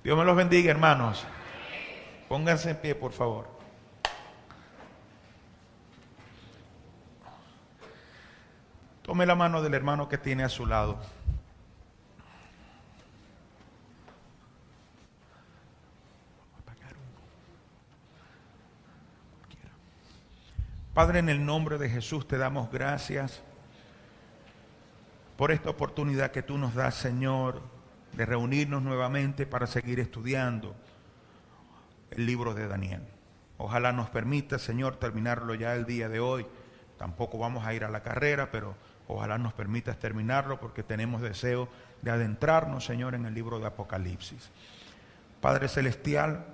Dios me los bendiga, hermanos. Pónganse en pie, por favor. Tome la mano del hermano que tiene a su lado. Padre, en el nombre de Jesús te damos gracias por esta oportunidad que tú nos das, Señor, de reunirnos nuevamente para seguir estudiando el libro de Daniel. Ojalá nos permita, Señor, terminarlo ya el día de hoy. Tampoco vamos a ir a la carrera, pero ojalá nos permitas terminarlo porque tenemos deseo de adentrarnos, Señor, en el libro de Apocalipsis. Padre Celestial,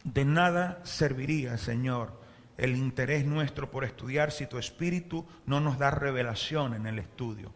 de nada serviría, Señor, el interés nuestro por estudiar si tu Espíritu no nos da revelación en el estudio.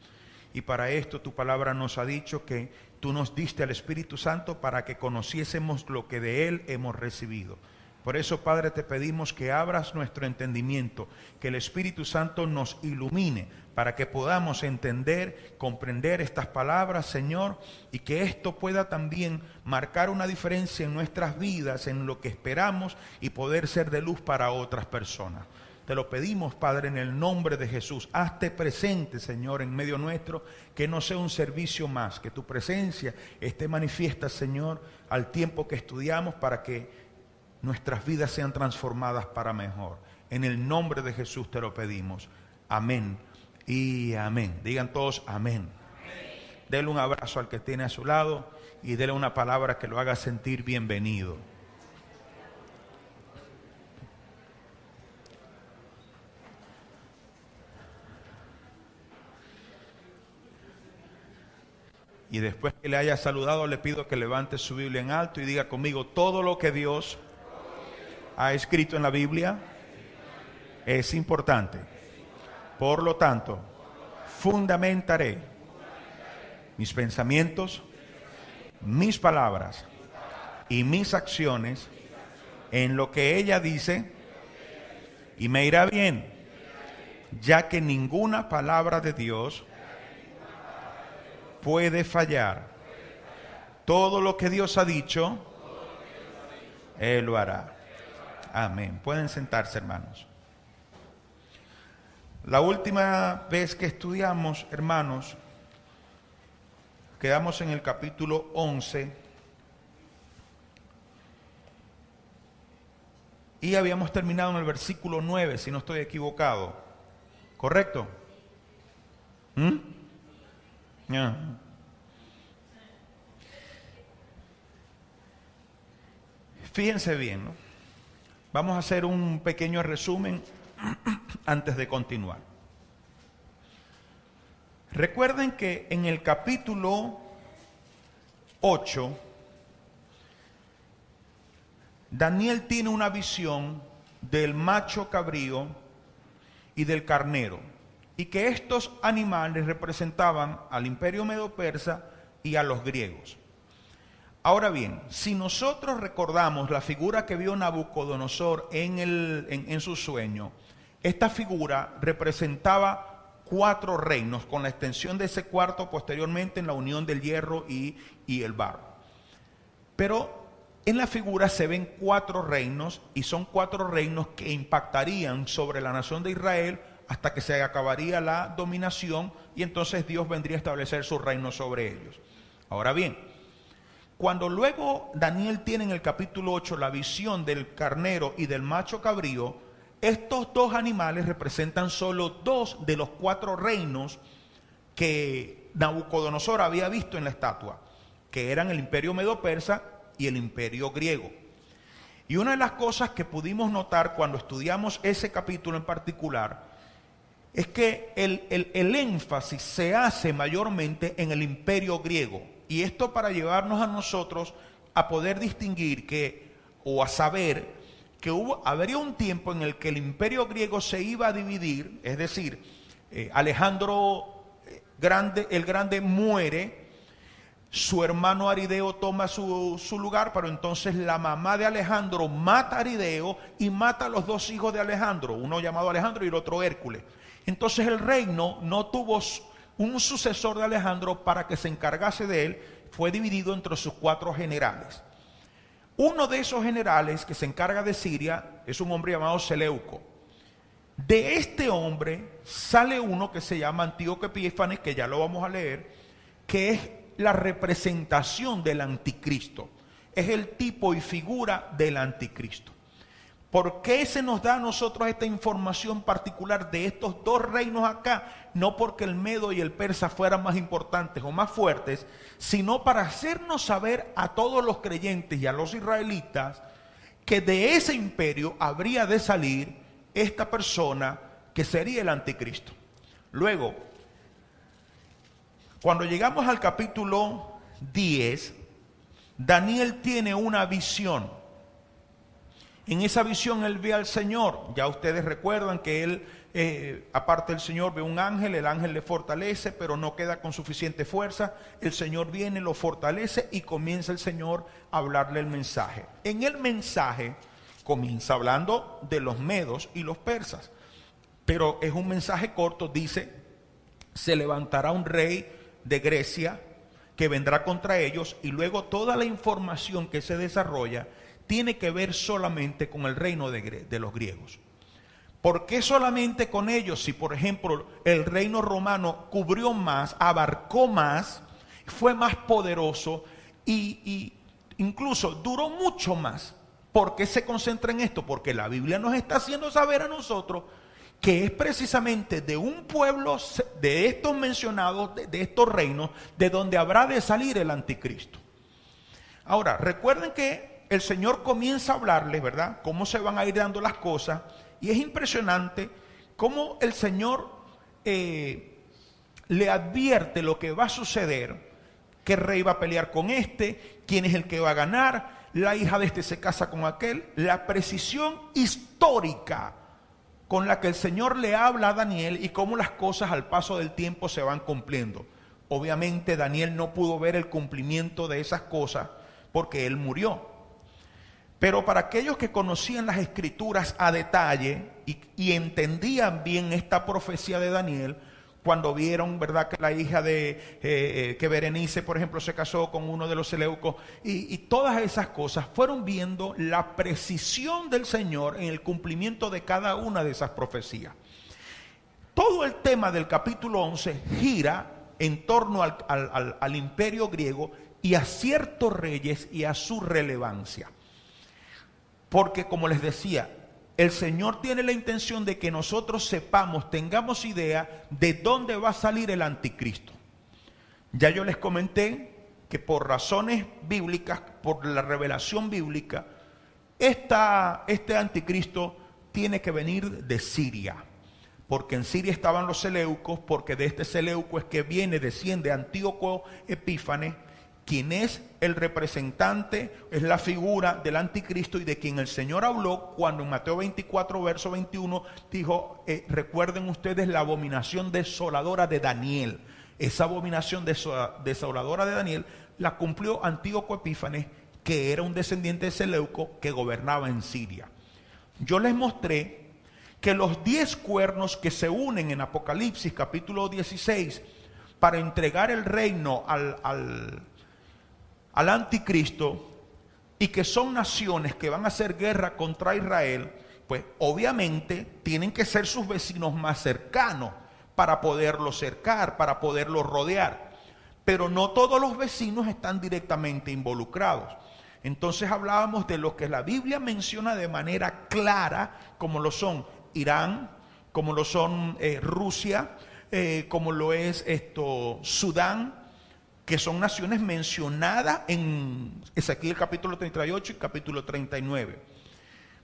Y para esto tu palabra nos ha dicho que tú nos diste al Espíritu Santo para que conociésemos lo que de Él hemos recibido. Por eso, Padre, te pedimos que abras nuestro entendimiento, que el Espíritu Santo nos ilumine para que podamos entender, comprender estas palabras, Señor, y que esto pueda también marcar una diferencia en nuestras vidas, en lo que esperamos y poder ser de luz para otras personas. Te lo pedimos, Padre, en el nombre de Jesús. Hazte presente, Señor, en medio nuestro, que no sea un servicio más, que tu presencia esté manifiesta, Señor, al tiempo que estudiamos para que nuestras vidas sean transformadas para mejor. En el nombre de Jesús te lo pedimos. Amén y amén. Digan todos amén. Dele un abrazo al que tiene a su lado y dele una palabra que lo haga sentir bienvenido. Y después que le haya saludado, le pido que levante su Biblia en alto y diga conmigo: todo lo que Dios ha escrito en la Biblia es importante. Por lo tanto, fundamentaré mis pensamientos, mis palabras y mis acciones en lo que ella dice, y me irá bien, ya que ninguna palabra de Dios puede fallar. Todo lo que Dios ha dicho, Él lo hará. Amén. Pueden sentarse, hermanos. La última vez que estudiamos, hermanos, quedamos en el capítulo 11 y habíamos terminado en el versículo 9, si no estoy equivocado. ¿Correcto? Fíjense bien, ¿no? Vamos a hacer un pequeño resumen antes de continuar. Recuerden que en el capítulo 8, Daniel tiene una visión del macho cabrío y del carnero, y que estos animales representaban al imperio medo-persa y a los griegos. Ahora bien, si nosotros recordamos la figura que vio Nabucodonosor en su sueño, esta figura representaba 4 reinos, con la extensión de ese cuarto posteriormente en la unión del hierro y el barro. Pero en la figura se ven 4 reinos, y son 4 reinos que impactarían sobre la nación de Israel hasta que se acabaría la dominación, y entonces Dios vendría a establecer su reino sobre ellos. Ahora bien, cuando luego Daniel tiene en el capítulo 8 la visión del carnero y del macho cabrío, estos 2 animales representan solo 2 de los 4 reinos que Nabucodonosor había visto en la estatua, que eran el imperio medo-persa y el imperio griego. Y una de las cosas que pudimos notar cuando estudiamos ese capítulo en particular es que el énfasis se hace mayormente en el imperio griego. Y esto para llevarnos a nosotros a poder distinguir o a saber que habría un tiempo en el que el imperio griego se iba a dividir, es decir, Alejandro el Grande muere, su hermano Arideo toma su lugar, pero entonces la mamá de Alejandro mata a Arideo y mata a los 2 hijos de Alejandro, uno llamado Alejandro y el otro Hércules. Entonces el reino no tuvo un sucesor de Alejandro para que se encargase de él, fue dividido entre sus 4 generales. Uno de esos generales que se encarga de Siria es un hombre llamado Seleuco. De este hombre sale uno que se llama Antíoco Epífanes, que ya lo vamos a leer, que es la representación del anticristo. Es el tipo y figura del anticristo. ¿Por qué se nos da a nosotros esta información particular de estos 2 reinos acá? No porque el medo y el persa fueran más importantes o más fuertes, sino para hacernos saber a todos los creyentes y a los israelitas que de ese imperio habría de salir esta persona que sería el anticristo. Luego, cuando llegamos al capítulo 10, Daniel tiene una visión. En esa visión él ve al Señor. Ya ustedes recuerdan que él, aparte del Señor, ve un ángel, el ángel le fortalece, pero no queda con suficiente fuerza. El Señor viene, lo fortalece y comienza el Señor a hablarle el mensaje. En el mensaje comienza hablando de los medos y los persas, pero es un mensaje corto. Dice: se levantará un rey de Grecia que vendrá contra ellos, y luego toda la información que se desarrolla tiene que ver solamente con el reino de los griegos. ¿Por qué solamente con ellos? Si por ejemplo el reino romano cubrió más, abarcó más, fue más poderoso y incluso duró mucho más. ¿Por qué se concentra en esto? Porque la Biblia nos está haciendo saber a nosotros que es precisamente de un pueblo, de estos mencionados, de estos reinos, de donde habrá de salir el anticristo. Ahora, recuerden que el Señor comienza a hablarles, ¿verdad?, cómo se van a ir dando las cosas, y es impresionante cómo el Señor le advierte lo que va a suceder, qué rey va a pelear con este, quién es el que va a ganar, la hija de este se casa con aquel, la precisión histórica con la que el Señor le habla a Daniel y cómo las cosas al paso del tiempo se van cumpliendo. Obviamente Daniel no pudo ver el cumplimiento de esas cosas porque él murió. Pero para aquellos que conocían las escrituras a detalle y entendían bien esta profecía de Daniel, cuando vieron, ¿verdad?, que la hija de que Berenice, por ejemplo, se casó con uno de los Seleucos, y todas esas cosas, fueron viendo la precisión del Señor en el cumplimiento de cada una de esas profecías. Todo el tema del capítulo 11 gira en torno al imperio griego y a ciertos reyes y a su relevancia. Porque, como les decía, el Señor tiene la intención de que nosotros sepamos, tengamos idea de dónde va a salir el anticristo. Ya yo les comenté que por razones bíblicas, por la revelación bíblica, este anticristo tiene que venir de Siria. Porque en Siria estaban los Seleucos, porque de este Seleuco es que desciende Antíoco Epífanes, quien es el representante, es la figura del anticristo y de quien el Señor habló cuando en Mateo 24, verso 21, dijo, recuerden ustedes la abominación desoladora de Daniel. Esa abominación desoladora de Daniel la cumplió Antíoco Epífanes, que era un descendiente de Seleuco que gobernaba en Siria. Yo les mostré que los 10 cuernos que se unen en Apocalipsis capítulo 16 para entregar el reino al anticristo, y que son naciones que van a hacer guerra contra Israel, pues obviamente tienen que ser sus vecinos más cercanos para poderlo cercar, para poderlo rodear. Pero no todos los vecinos están directamente involucrados. Entonces hablábamos de lo que la Biblia menciona de manera clara, como lo son Irán, como lo son Rusia, como lo es Sudán, que son naciones mencionadas en Ezequiel capítulo 38 y capítulo 39.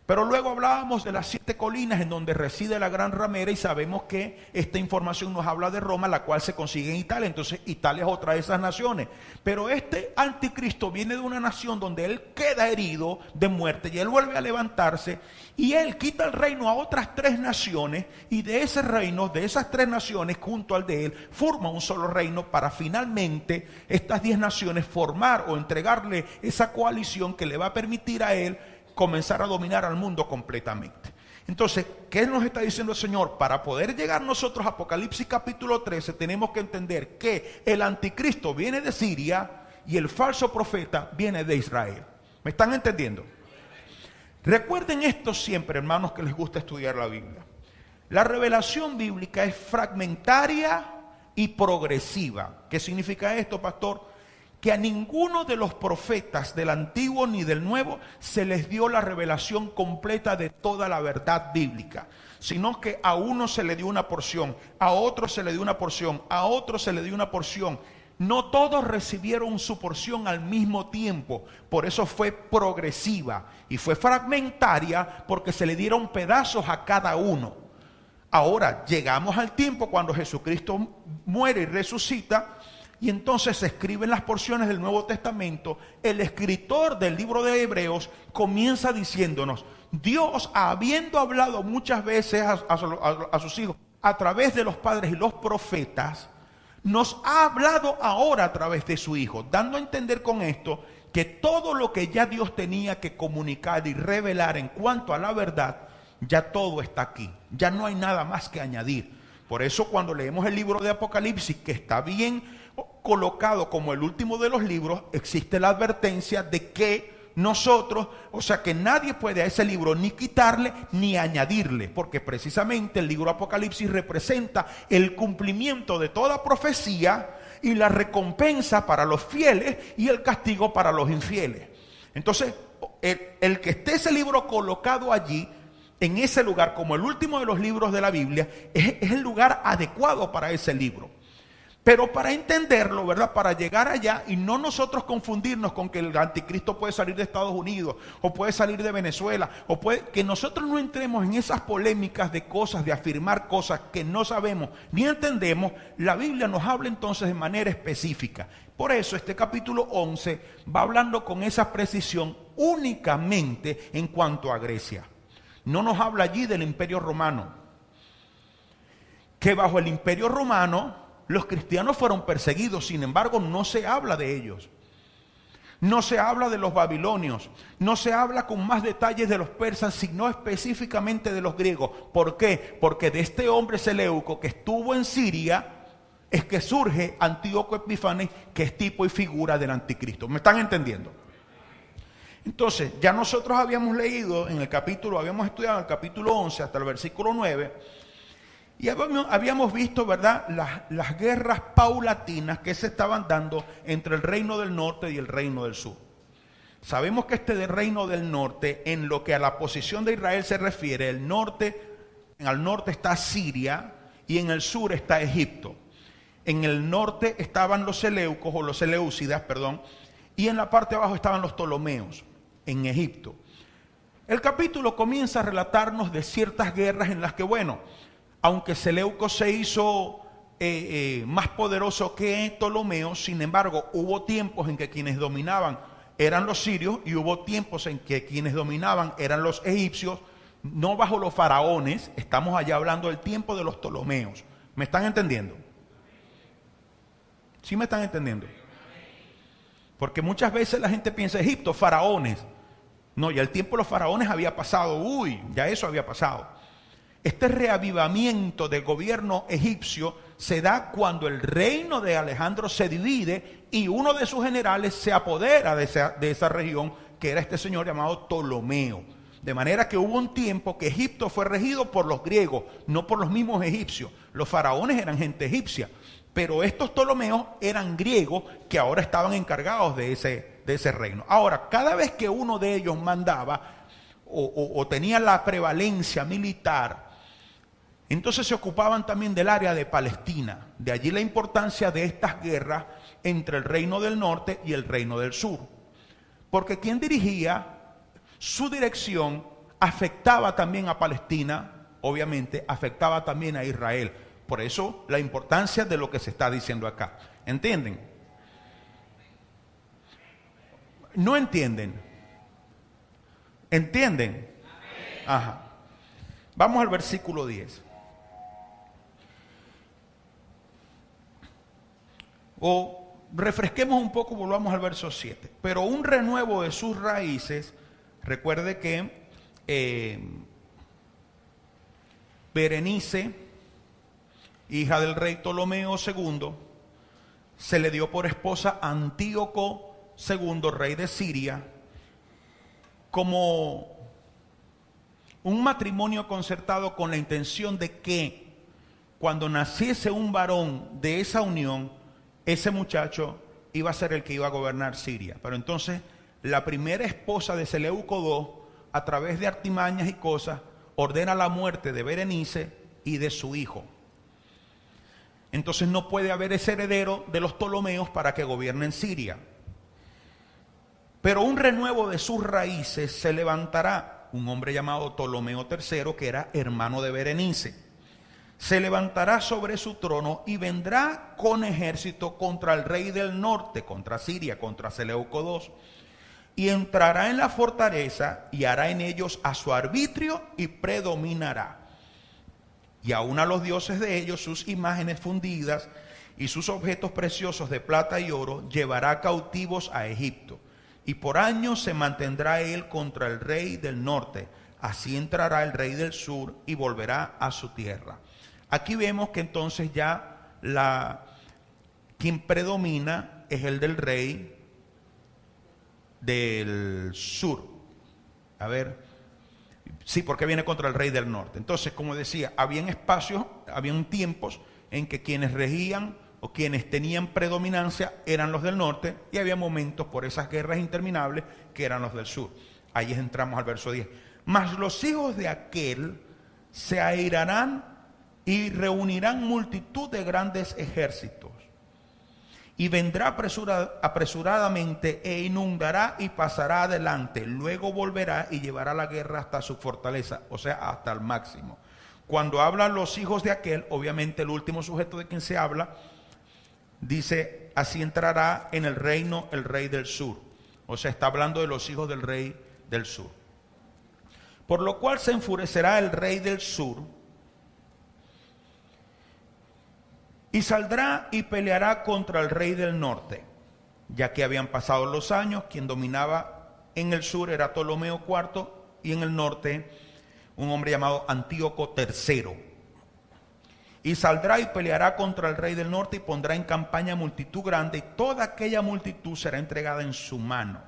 Pero luego hablábamos de las 7 colinas en donde reside la gran ramera, y sabemos que esta información nos habla de Roma, la cual se consigue en Italia. Entonces Italia es otra de esas naciones. Pero este anticristo viene de una nación donde él queda herido de muerte y él vuelve a levantarse y él quita el reino a otras 3 naciones, y de ese reino, de esas 3 naciones junto al de él, forma un solo reino para finalmente estas 10 naciones formar o entregarle esa coalición que le va a permitir a él comenzar a dominar al mundo completamente. Entonces, ¿qué nos está diciendo el Señor? Para poder llegar nosotros a Apocalipsis capítulo 13, tenemos que entender que el anticristo viene de Siria y el falso profeta viene de Israel. ¿Me están entendiendo? Recuerden esto siempre, hermanos, que les gusta estudiar la Biblia. La revelación bíblica es fragmentaria y progresiva. ¿Qué significa esto, pastor? Que a ninguno de los profetas del Antiguo ni del Nuevo se les dio la revelación completa de toda la verdad bíblica, sino que a uno se le dio una porción, a otro se le dio una porción, a otro se le dio una porción. No todos recibieron su porción al mismo tiempo, por eso fue progresiva y fue fragmentaria porque se le dieron pedazos a cada uno. Ahora llegamos al tiempo cuando Jesucristo muere y resucita, y entonces se escriben las porciones del Nuevo Testamento. El escritor del libro de Hebreos comienza diciéndonos: Dios, habiendo hablado muchas veces a sus hijos a través de los padres y los profetas, nos ha hablado ahora a través de su Hijo, dando a entender con esto que todo lo que ya Dios tenía que comunicar y revelar en cuanto a la verdad, ya todo está aquí, ya no hay nada más que añadir. Por eso cuando leemos el libro de Apocalipsis, que está bien colocado como el último de los libros, existe la advertencia de que nosotros, o sea que nadie puede a ese libro ni quitarle ni añadirle, porque precisamente el libro Apocalipsis representa el cumplimiento de toda profecía y la recompensa para los fieles y el castigo para los infieles. Entonces, el que esté ese libro colocado allí, en ese lugar, como el último de los libros de la Biblia, es el lugar adecuado para ese libro. Pero para entenderlo, ¿verdad? Para llegar allá y no nosotros confundirnos con que el anticristo puede salir de Estados Unidos o puede salir de Venezuela, o que nosotros no entremos en esas polémicas de cosas, de afirmar cosas que no sabemos ni entendemos. La Biblia nos habla entonces de manera específica. Por eso este capítulo 11 va hablando con esa precisión únicamente en cuanto a Grecia. No nos habla allí del Imperio Romano, que bajo el Imperio Romano los cristianos fueron perseguidos, sin embargo no se habla de ellos. No se habla de los babilonios, no se habla con más detalles de los persas, sino específicamente de los griegos. ¿Por qué? Porque de este hombre Seleuco que estuvo en Siria es que surge Antíoco Epífanes, que es tipo y figura del anticristo. ¿Me están entendiendo? Entonces, ya nosotros habíamos leído en el capítulo, habíamos estudiado el capítulo 11 hasta el versículo 9, y habíamos visto, ¿verdad?, las guerras paulatinas que se estaban dando entre el reino del norte y el reino del sur. Sabemos que este del reino del norte, en lo que a la posición de Israel se refiere, al norte está Siria y en el sur está Egipto. En el norte estaban los seleucos o los seleucidas, perdón, y en la parte de abajo estaban los ptolomeos en Egipto. El capítulo comienza a relatarnos de ciertas guerras en las que, bueno, aunque Seleuco se hizo más poderoso que Ptolomeo, sin embargo, hubo tiempos en que quienes dominaban eran los sirios y hubo tiempos en que quienes dominaban eran los egipcios, no bajo los faraones. Estamos allá hablando del tiempo de los Ptolomeos. ¿Me están entendiendo? ¿Sí me están entendiendo? Porque muchas veces la gente piensa, Egipto, faraones. No, ya el tiempo de los faraones había pasado. Ya eso había pasado. Este reavivamiento del gobierno egipcio se da cuando el reino de Alejandro se divide y uno de sus generales se apodera de esa región, que era este señor llamado Ptolomeo. De manera que hubo un tiempo que Egipto fue regido por los griegos, no por los mismos egipcios. Los faraones eran gente egipcia, pero estos Ptolomeos eran griegos que ahora estaban encargados de ese reino. Ahora, cada vez que uno de ellos mandaba o tenía la prevalencia militar, entonces se ocupaban también del área de Palestina. De allí la importancia de estas guerras entre el reino del norte y el reino del sur. Porque quien dirigía, su dirección afectaba también a Palestina, obviamente afectaba también a Israel. Por eso la importancia de lo que se está diciendo acá. ¿Entienden? ¿No entienden? ¿Entienden? Ajá. Vamos al versículo 10. O refresquemos un poco, volvamos al verso 7. Pero un renuevo de sus raíces, recuerde que Berenice, hija del rey Ptolomeo II, se le dio por esposa a Antíoco II, rey de Siria, como un matrimonio concertado con la intención de que cuando naciese un varón de esa unión, ese muchacho iba a ser el que iba a gobernar Siria. Pero entonces la primera esposa de Seleuco II, a través de artimañas y cosas, ordena la muerte de Berenice y de su hijo. Entonces no puede haber ese heredero de los Ptolomeos para que gobiernen Siria. Pero un renuevo de sus raíces se levantará, un hombre llamado Ptolomeo III, que era hermano de Berenice. Se levantará sobre su trono y vendrá con ejército contra el rey del norte, contra Siria, contra Seleuco II, y entrará en la fortaleza y hará en ellos a su arbitrio y predominará. Y aun a los dioses de ellos, sus imágenes fundidas y sus objetos preciosos de plata y oro, llevará cautivos a Egipto. Y por años se mantendrá él contra el rey del norte. Así entrará el rey del sur y volverá a su tierra. Aquí vemos que entonces ya quien predomina es el del rey del sur. A ver, sí, porque viene contra el rey del norte. Entonces, como decía, habían espacios, habían tiempos en que quienes regían o quienes tenían predominancia eran los del norte, y había momentos por esas guerras interminables que eran los del sur. Ahí entramos al verso 10. Mas los hijos de aquel se airarán y reunirán multitud de grandes ejércitos, y vendrá apresuradamente e inundará y pasará adelante, luego volverá y llevará la guerra hasta su fortaleza, o sea, hasta el máximo. Cuando hablan los hijos de aquel, obviamente el último sujeto de quien se habla, dice, así entrará en el reino el rey del sur. O sea, está hablando de los hijos del rey del sur. Por lo cual se enfurecerá el rey del sur y saldrá y peleará contra el rey del norte, ya que habían pasado los años. Quien dominaba en el sur era Ptolomeo IV, y en el norte un hombre llamado Antíoco III. Y saldrá y peleará contra el rey del norte y pondrá en campaña multitud grande, y toda aquella multitud será entregada en su mano.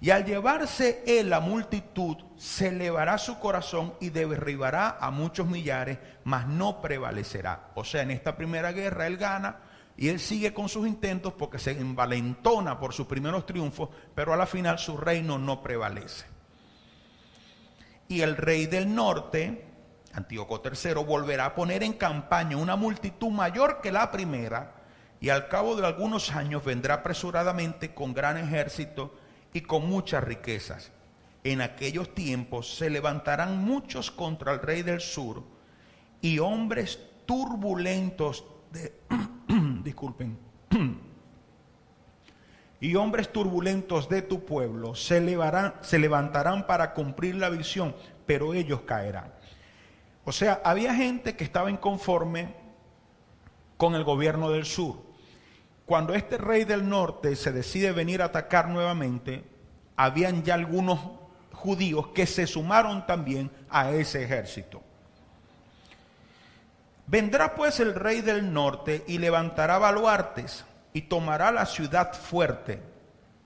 Y al llevarse él la multitud, se elevará su corazón y derribará a muchos millares, mas no prevalecerá. O sea, en esta primera guerra él gana y él sigue con sus intentos porque se envalentona por sus primeros triunfos, pero a la final su reino no prevalece. Y el rey del norte, Antíoco III, volverá a poner en campaña una multitud mayor que la primera, y al cabo de algunos años vendrá apresuradamente con gran ejército y con muchas riquezas. En aquellos tiempos se levantarán muchos contra el rey del sur, y hombres turbulentos disculpen, y hombres turbulentos de tu pueblo se levantarán para cumplir la visión, pero ellos caerán. O sea, había gente que estaba inconforme con el gobierno del sur. Cuando este rey del norte se decide venir a atacar nuevamente, habían ya algunos judíos que se sumaron también a ese ejército. Vendrá pues el rey del norte y levantará baluartes y tomará la ciudad fuerte,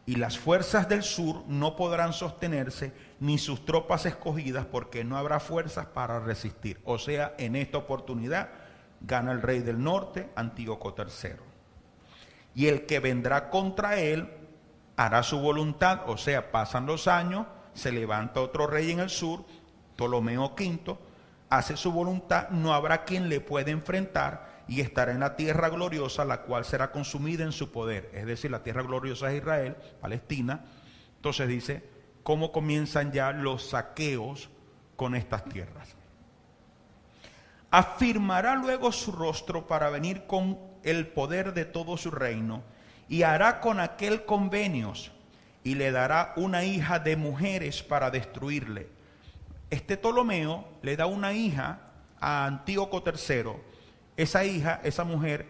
y las fuerzas del sur no podrán sostenerse, ni sus tropas escogidas, porque no habrá fuerzas para resistir. O sea, en esta oportunidad gana el rey del norte, Antíoco III. Y el que vendrá contra él hará su voluntad, o sea, pasan los años, se levanta otro rey en el sur, Ptolomeo V, hace su voluntad, no habrá quien le pueda enfrentar, y estará en la tierra gloriosa, la cual será consumida en su poder. Es decir, la tierra gloriosa es Israel, Palestina. Entonces dice, ¿cómo comienzan ya los saqueos con estas tierras? Afirmará luego su rostro para venir con el poder de todo su reino, y hará con aquel convenios, y le dará una hija de mujeres para destruirle. Este Ptolomeo le da una hija a Antíoco III. Esa hija, esa mujer,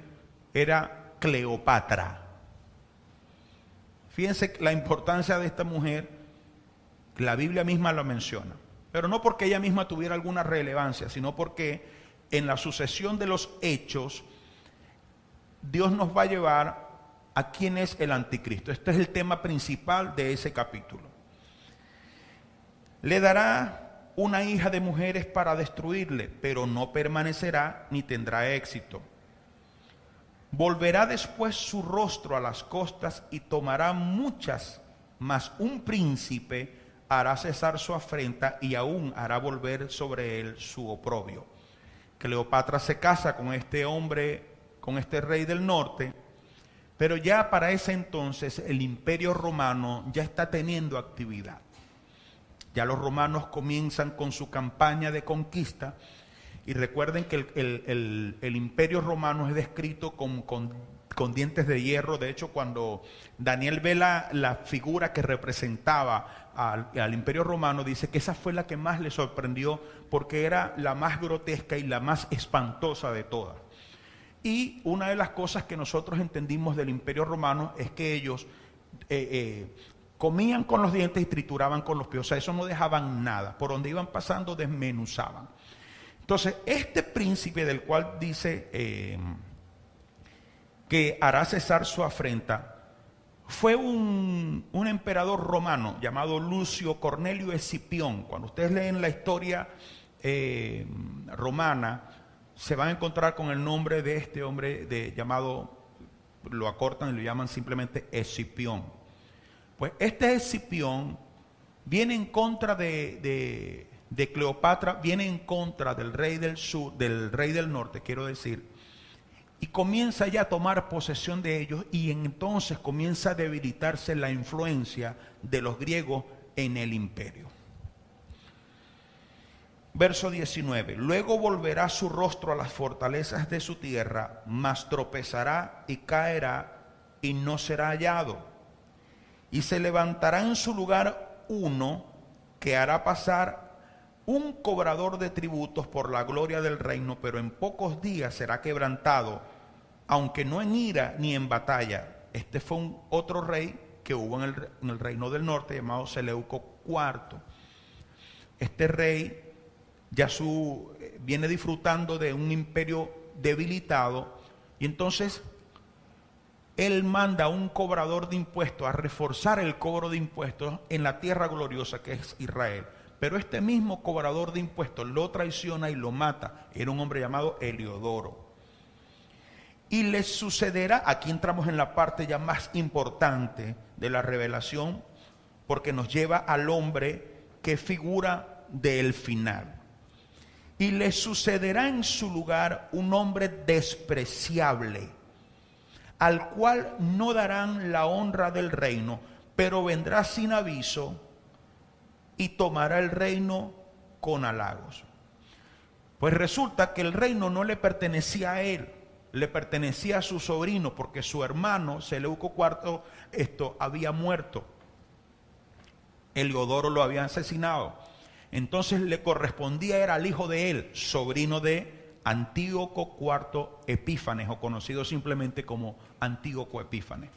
era Cleopatra. Fíjense la importancia de esta mujer, la Biblia misma la menciona, pero no porque ella misma tuviera alguna relevancia, sino porque en la sucesión de los hechos, Dios nos va a llevar a quién es el anticristo. Este es el tema principal de ese capítulo. Le dará una hija de mujeres para destruirle, pero no permanecerá ni tendrá éxito. Volverá después su rostro a las costas y tomará muchas, mas un príncipe hará cesar su afrenta y aún hará volver sobre él su oprobio. Cleopatra se casa con este hombre, con este rey del norte, pero ya para ese entonces el imperio romano ya está teniendo actividad. Ya los romanos comienzan con su campaña de conquista, y recuerden que el imperio romano es descrito con dientes de hierro. De hecho, cuando Daniel ve la figura que representaba al imperio romano, dice que esa fue la que más le sorprendió, porque era la más grotesca y la más espantosa de todas. Y una de las cosas que nosotros entendimos del imperio romano es que ellos comían con los dientes y trituraban con los pies. O sea, eso no dejaban nada. Por donde iban pasando desmenuzaban. Entonces, este príncipe del cual dice que hará cesar su afrenta, fue un emperador romano llamado Lucio Cornelio Escipión. Cuando ustedes leen la historia romana, se van a encontrar con el nombre de este hombre llamado, lo acortan y lo llaman simplemente Escipión. Pues este Escipión viene en contra de Cleopatra, viene en contra del rey del sur, del rey del norte, quiero decir, y comienza ya a tomar posesión de ellos, y entonces comienza a debilitarse la influencia de los griegos en el imperio. Verso 19, luego volverá su rostro a las fortalezas de su tierra, mas tropezará y caerá y no será hallado. Y se levantará en su lugar uno que hará pasar un cobrador de tributos por la gloria del reino, pero en pocos días será quebrantado, aunque no en ira ni en batalla. Este fue otro rey que hubo en el reino del norte, llamado Seleuco IV. Este rey ya viene disfrutando de un imperio debilitado, y entonces él manda a un cobrador de impuestos a reforzar el cobro de impuestos en la tierra gloriosa que es Israel. Pero este mismo cobrador de impuestos lo traiciona y lo mata. Era un hombre llamado Heliodoro. Y le sucederá, aquí entramos en la parte ya más importante de la revelación, porque nos lleva al hombre que figura del final. Y le sucederá en su lugar un hombre despreciable, al cual no darán la honra del reino, pero vendrá sin aviso y tomará el reino con halagos. Pues resulta que el reino no le pertenecía a él, le pertenecía a su sobrino, porque su hermano Seleuco IV había muerto. Heliodoro lo había asesinado. Entonces le correspondía, era al hijo de él, sobrino de Antíoco IV Epífanes, o conocido simplemente como Antíoco Epífanes.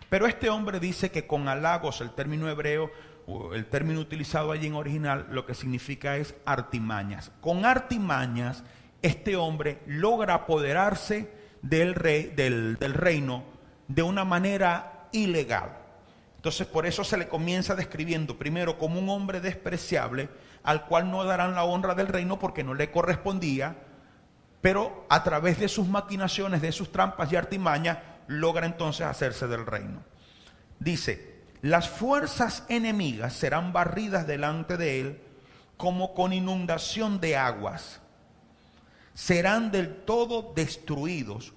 Pero este hombre dice que con halagos, el término hebreo, o el término utilizado allí en original, lo que significa es artimañas. Con artimañas, este hombre logra apoderarse del reino de una manera ilegal. Entonces, por eso se le comienza describiendo primero como un hombre despreciable, al cual no darán la honra del reino porque no le correspondía, pero a través de sus maquinaciones, de sus trampas y artimañas, logra entonces hacerse del reino. Dice, las fuerzas enemigas serán barridas delante de él como con inundación de aguas. Serán del todo destruidos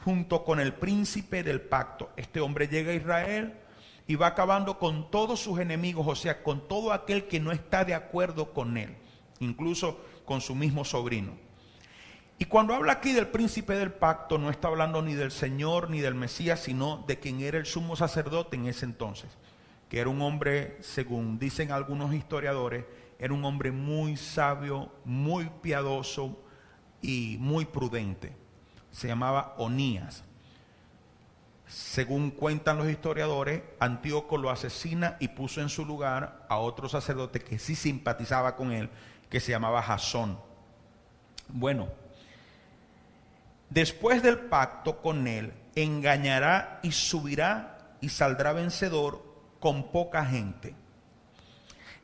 junto con el príncipe del pacto. Este hombre llega a Israel y va acabando con todos sus enemigos, o sea, con todo aquel que no está de acuerdo con él, incluso con su mismo sobrino. Y cuando habla aquí del príncipe del pacto, no está hablando ni del Señor ni del Mesías, sino de quien era el sumo sacerdote en ese entonces, que era un hombre, según dicen algunos historiadores, era un hombre muy sabio, muy piadoso y muy prudente. Se llamaba Onías. Según cuentan los historiadores, Antíoco lo asesina y puso en su lugar a otro sacerdote que sí simpatizaba con él, que se llamaba Jasón. Bueno, después del pacto con él, engañará y subirá y saldrá vencedor con poca gente.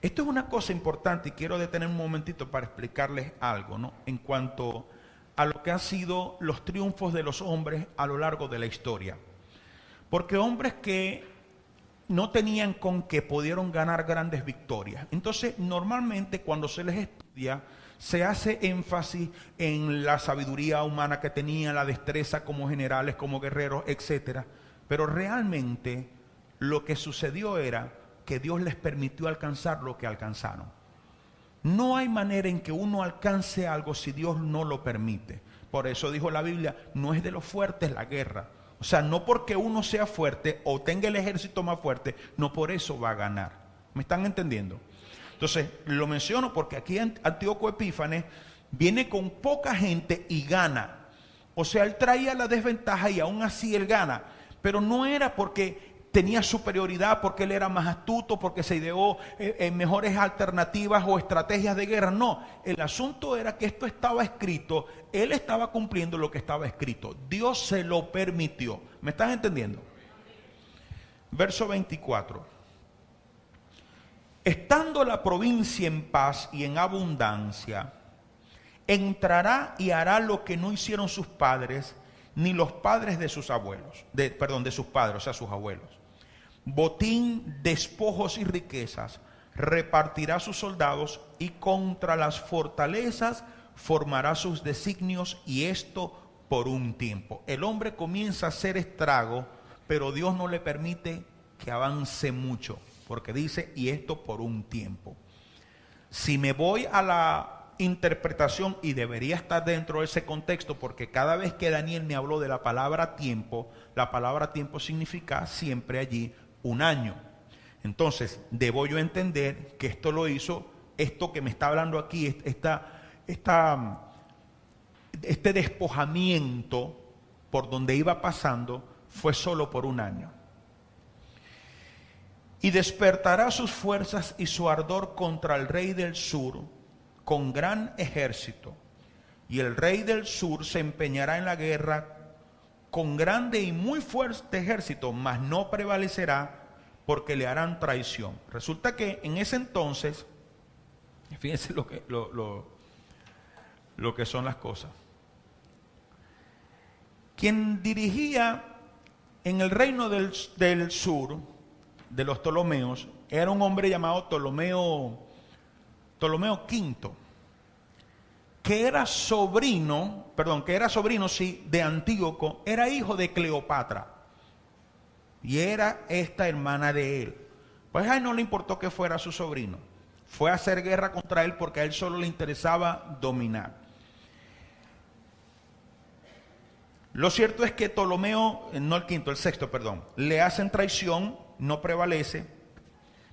Esto es una cosa importante y quiero detener un momentito para explicarles algo, ¿no? En cuanto a lo que han sido los triunfos de los hombres a lo largo de la historia. Porque hombres que no tenían con qué pudieron ganar grandes victorias. Entonces, normalmente cuando se les estudia, se hace énfasis en la sabiduría humana que tenían, la destreza como generales, como guerreros, etc. Pero realmente lo que sucedió era que Dios les permitió alcanzar lo que alcanzaron. No hay manera en que uno alcance algo si Dios no lo permite. Por eso dijo la Biblia, no es de los fuertes la guerra. O sea, no porque uno sea fuerte o tenga el ejército más fuerte, no por eso va a ganar. ¿Me están entendiendo? Entonces, lo menciono porque aquí Antíoco Epífanes viene con poca gente y gana. O sea, él traía la desventaja y aún así él gana. Pero no era porque tenía superioridad, porque él era más astuto, porque se ideó mejores alternativas o estrategias de guerra. No, el asunto era que esto estaba escrito, él estaba cumpliendo lo que estaba escrito. Dios se lo permitió. ¿Me están entendiendo? Verso 24. Estando la provincia en paz y en abundancia, entrará y hará lo que no hicieron sus padres, ni los padres de sus abuelos, de sus padres, o sea, sus abuelos. Botín, despojos y riquezas repartirá sus soldados, y contra las fortalezas formará sus designios, y esto por un tiempo. El hombre comienza a hacer estrago, pero Dios no le permite que avance mucho, porque dice, y esto por un tiempo. Si me voy a la interpretación, y debería estar dentro de ese contexto, porque cada vez que Daniel me habló de la palabra tiempo significa siempre allí un año. Entonces, debo yo entender que esto lo hizo, esto que me está hablando aquí, este despojamiento por donde iba pasando, fue solo por un año. Y despertará sus fuerzas y su ardor contra el rey del sur con gran ejército. Y el rey del sur se empeñará en la guerra con grande y muy fuerte ejército, mas no prevalecerá, porque le harán traición. Resulta que en ese entonces, fíjense lo que son las cosas. Quien dirigía en el reino del sur, de los Ptolomeos, era un hombre llamado Ptolomeo V, que era sobrino, sí, de Antíoco, era hijo de Cleopatra, y era esta hermana de él. Pues a él no le importó que fuera su sobrino, fue a hacer guerra contra él porque a él solo le interesaba dominar. Lo cierto es que Ptolomeo, no el quinto, el sexto, perdón, le hacen traición, no prevalece.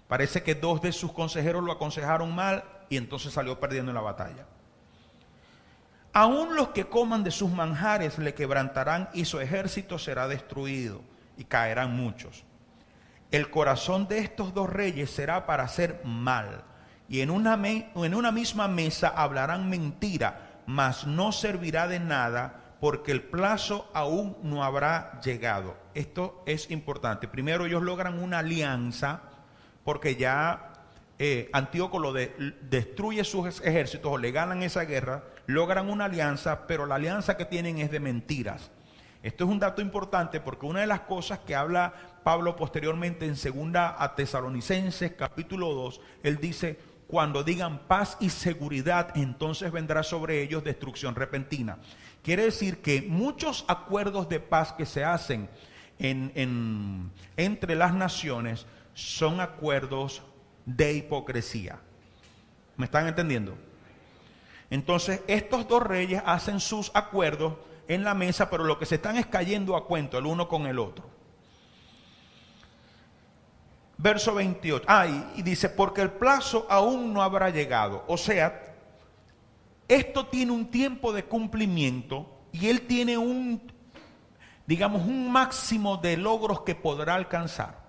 Parece que 2 de sus consejeros lo aconsejaron mal y entonces salió perdiendo en la batalla. Aún los que coman de sus manjares le quebrantarán, y su ejército será destruido, y caerán muchos. El corazón de estos 2 reyes será para hacer mal, y en una misma mesa hablarán mentira, mas no servirá de nada, porque el plazo aún no habrá llegado. Esto es importante. Primero, ellos logran una alianza, porque ya Antíoco destruye sus ejércitos, o le ganan esa guerra, logran una alianza, pero la alianza que tienen es de mentiras. Esto es un dato importante, porque una de las cosas que habla Pablo posteriormente en 2 a Tesalonicenses capítulo 2, él dice, cuando digan paz y seguridad, entonces vendrá sobre ellos destrucción repentina. Quiere decir que muchos acuerdos de paz que se hacen entre las naciones son acuerdos de hipocresía. ¿Me están entendiendo? Entonces, estos 2 reyes hacen sus acuerdos en la mesa, pero lo que se están es cayendo a cuento el uno con el otro. Verso 28. Y dice, porque el plazo aún no habrá llegado. O sea, esto tiene un tiempo de cumplimiento y él tiene un máximo de logros que podrá alcanzar.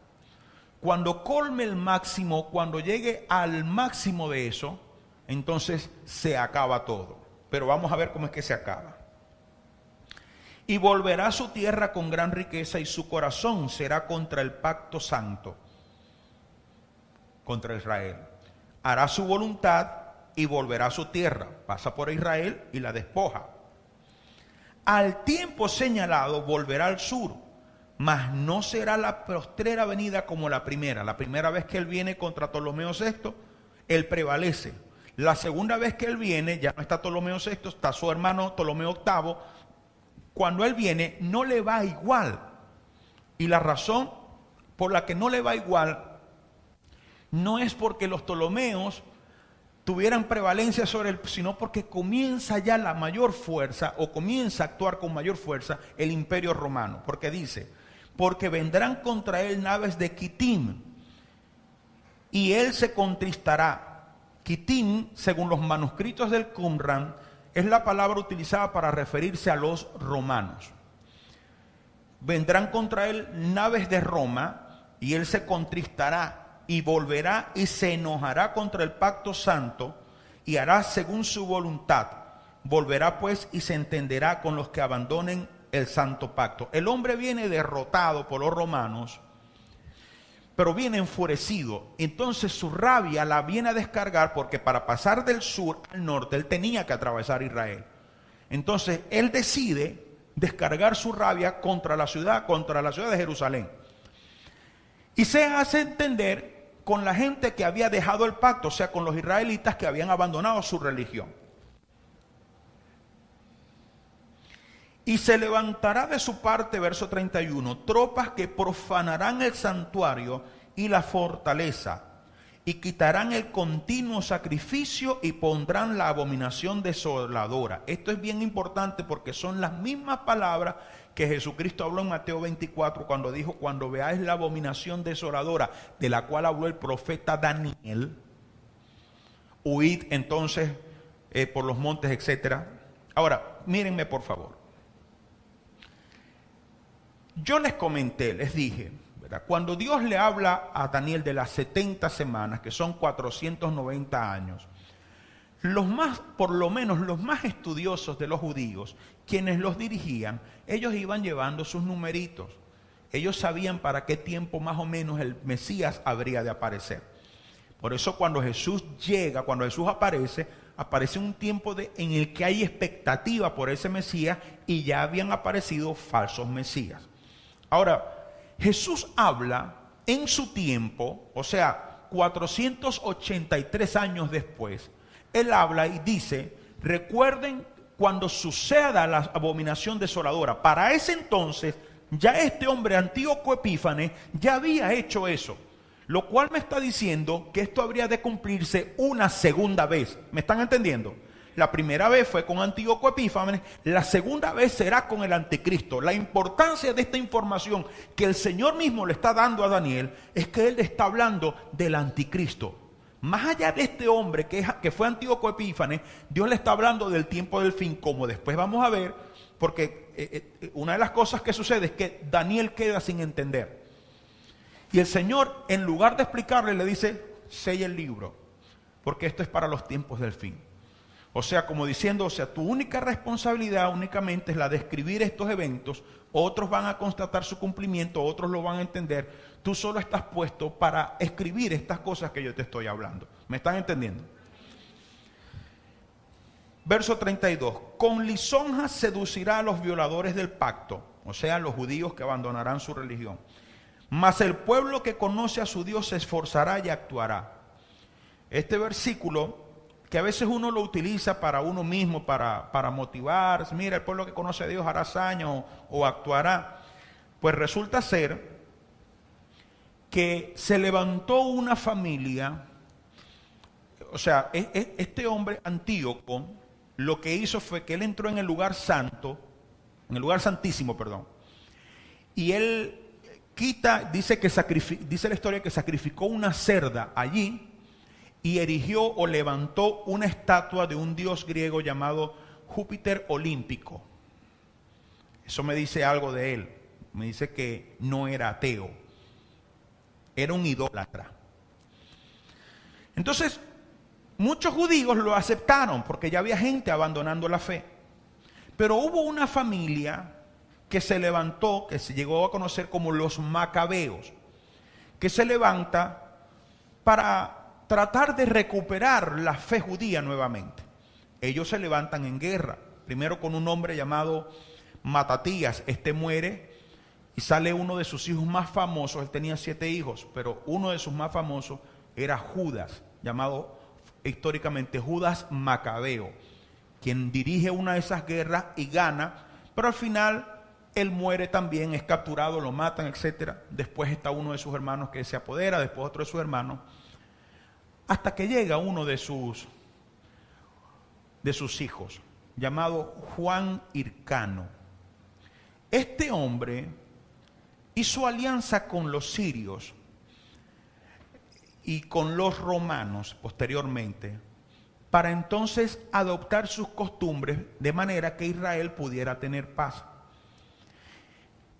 Cuando colme el máximo, cuando llegue al máximo de eso, entonces se acaba todo. Pero vamos a ver cómo es que se acaba. y volverá a su tierra con gran riqueza, y su corazón será contra el pacto santo, contra Israel. Hará su voluntad y volverá a su tierra. Pasa por Israel y la despoja. Al tiempo señalado volverá al sur, mas no será la postrera venida como la primera. La primera vez que él viene contra Ptolomeo VI, él prevalece. La segunda vez que él viene, ya no está Ptolomeo VI, está su hermano Ptolomeo VIII. Cuando él viene, no le va igual. Y la razón por la que no le va igual no es porque los Ptolomeos tuvieran prevalencia sobre él, sino porque comienza ya la mayor fuerza, o comienza a actuar con mayor fuerza el imperio romano. Porque dice, porque vendrán contra él naves de Quitim, y él se contristará. Quitim, según los manuscritos del Qumran, es la palabra utilizada para referirse a los romanos. Vendrán contra él naves de Roma, y él se contristará, y volverá y se enojará contra el pacto santo, y hará según su voluntad. Volverá pues y se entenderá con los que abandonen el santo pacto. El hombre viene derrotado por los romanos, pero viene enfurecido. Entonces su rabia la viene a descargar, porque para pasar del sur al norte él tenía que atravesar Israel. Entonces él decide descargar su rabia contra la ciudad de Jerusalén. Y se hace entender con la gente que había dejado el pacto, o sea, con los israelitas que habían abandonado su religión. Y se levantará de su parte, verso 31, tropas que profanarán el santuario y la fortaleza, y quitarán el continuo sacrificio y pondrán la abominación desoladora. Esto es bien importante porque son las mismas palabras que Jesucristo habló en Mateo 24 cuando dijo, cuando veáis la abominación desoladora, de la cual habló el profeta Daniel, huid entonces por los montes, etc. Ahora, mírenme por favor. Yo les comenté, les dije, ¿verdad? Cuando Dios le habla a Daniel de las 70 semanas, que son 490 años, por lo menos los más estudiosos de los judíos, quienes los dirigían, ellos iban llevando sus numeritos. Ellos sabían para qué tiempo más o menos el Mesías habría de aparecer. Por eso cuando Jesús llega, cuando Jesús aparece un tiempo en el que hay expectativa por ese Mesías, y ya habían aparecido falsos Mesías. Ahora, Jesús habla en su tiempo, o sea, 483 años después, Él habla y dice, recuerden cuando suceda la abominación desoladora. Para ese entonces, ya este hombre Antíoco Epífanes ya había hecho eso, lo cual me está diciendo que esto habría de cumplirse una segunda vez. ¿Me están entendiendo? La primera vez fue con Antíoco Epífanes, la segunda vez será con el anticristo. La importancia de esta información que el Señor mismo le está dando a Daniel es que Él está hablando del anticristo. Más allá de este hombre que fue Antíoco Epífanes, Dios le está hablando del tiempo del fin, como después vamos a ver, porque una de las cosas que sucede es que Daniel queda sin entender. Y el Señor, en lugar de explicarle, le dice, sella el libro, porque esto es para los tiempos del fin. O sea, como diciendo, tu única responsabilidad únicamente es la de escribir estos eventos. Otros van a constatar su cumplimiento, otros lo van a entender. Tú solo estás puesto para escribir estas cosas que yo te estoy hablando. ¿Me están entendiendo? Verso 32. Con lisonjas seducirá a los violadores del pacto, o sea, los judíos que abandonarán su religión. Mas el pueblo que conoce a su Dios se esforzará y actuará. Este versículo, que a veces uno lo utiliza para uno mismo, para motivar, mira, el pueblo que conoce a Dios hará hazañas o actuará, pues resulta ser que se levantó una familia, o sea, este hombre Antíoco, lo que hizo fue que él entró en el lugar santo, en el lugar santísimo, perdón, y él dice la historia que sacrificó una cerda allí, y erigió o levantó una estatua de un dios griego llamado Júpiter Olímpico. Eso me dice algo de él. Me dice que no era ateo, era un idólatra. Entonces, muchos judíos lo aceptaron porque ya había gente abandonando la fe. Pero hubo una familia que se levantó, que se llegó a conocer como los macabeos, que se levanta para tratar de recuperar la fe judía nuevamente. Ellos se levantan en guerra, primero con un hombre llamado Matatías. Este muere y sale uno de sus hijos más famosos. Él tenía 7 hijos, pero uno de sus más famosos era Judas, llamado históricamente Judas Macabeo, quien dirige una de esas guerras y gana, pero al final él muere también, es capturado, lo matan, etc. Después está uno de sus hermanos que se apodera, después otro de sus hermanos, hasta que llega uno de sus hijos, llamado Juan Hircano. Este hombre hizo alianza con los sirios y con los romanos posteriormente, para entonces adoptar sus costumbres de manera que Israel pudiera tener paz.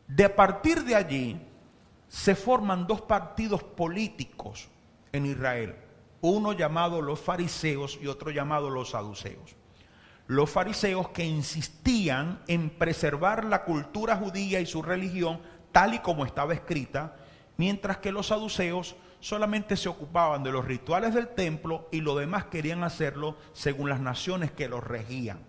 De partir de allí se forman 2 partidos políticos en Israel, uno llamado los fariseos y otro llamado los saduceos. Los fariseos, que insistían en preservar la cultura judía y su religión tal y como estaba escrita, mientras que los saduceos solamente se ocupaban de los rituales del templo y lo demás querían hacerlo según las naciones que los regían.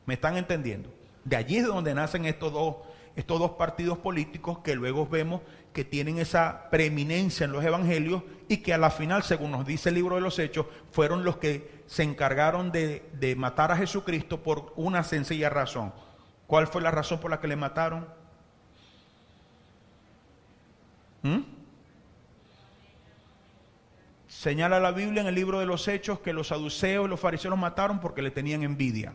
¿Me están entendiendo? De allí es donde nacen estos dos partidos políticos que luego vemos que tienen esa preeminencia en los evangelios y que a la final, según nos dice el libro de los Hechos, fueron los que se encargaron de matar a Jesucristo por una sencilla razón. ¿Cuál fue la razón por la que le mataron? Señala la Biblia en el libro de los Hechos que los saduceos y los fariseos los mataron porque le tenían envidia.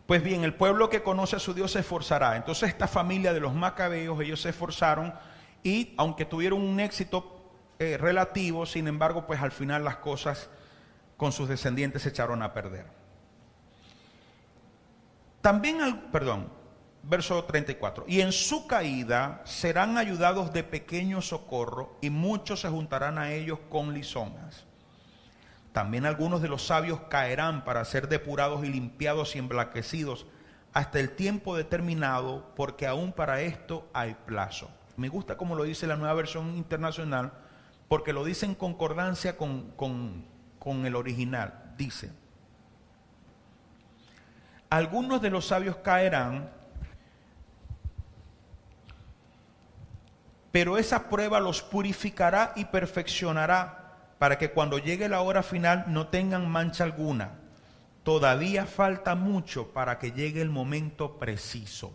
Pues bien, el pueblo que conoce a su Dios se esforzará. Entonces esta familia de los macabeos, ellos se esforzaron y aunque tuvieron un éxito relativo, sin embargo, pues al final las cosas con sus descendientes se echaron a perder. También, verso 34. Y en su caída serán ayudados de pequeño socorro y muchos se juntarán a ellos con lisonjas. También algunos de los sabios caerán para ser depurados y limpiados y emblanquecidos hasta el tiempo determinado, porque aún para esto hay plazo. Me gusta como lo dice la Nueva Versión Internacional, porque lo dice en concordancia con el original. Dice: algunos de los sabios caerán, pero esa prueba los purificará y perfeccionará, para que cuando llegue la hora final no tengan mancha alguna. Todavía falta mucho para que llegue el momento preciso.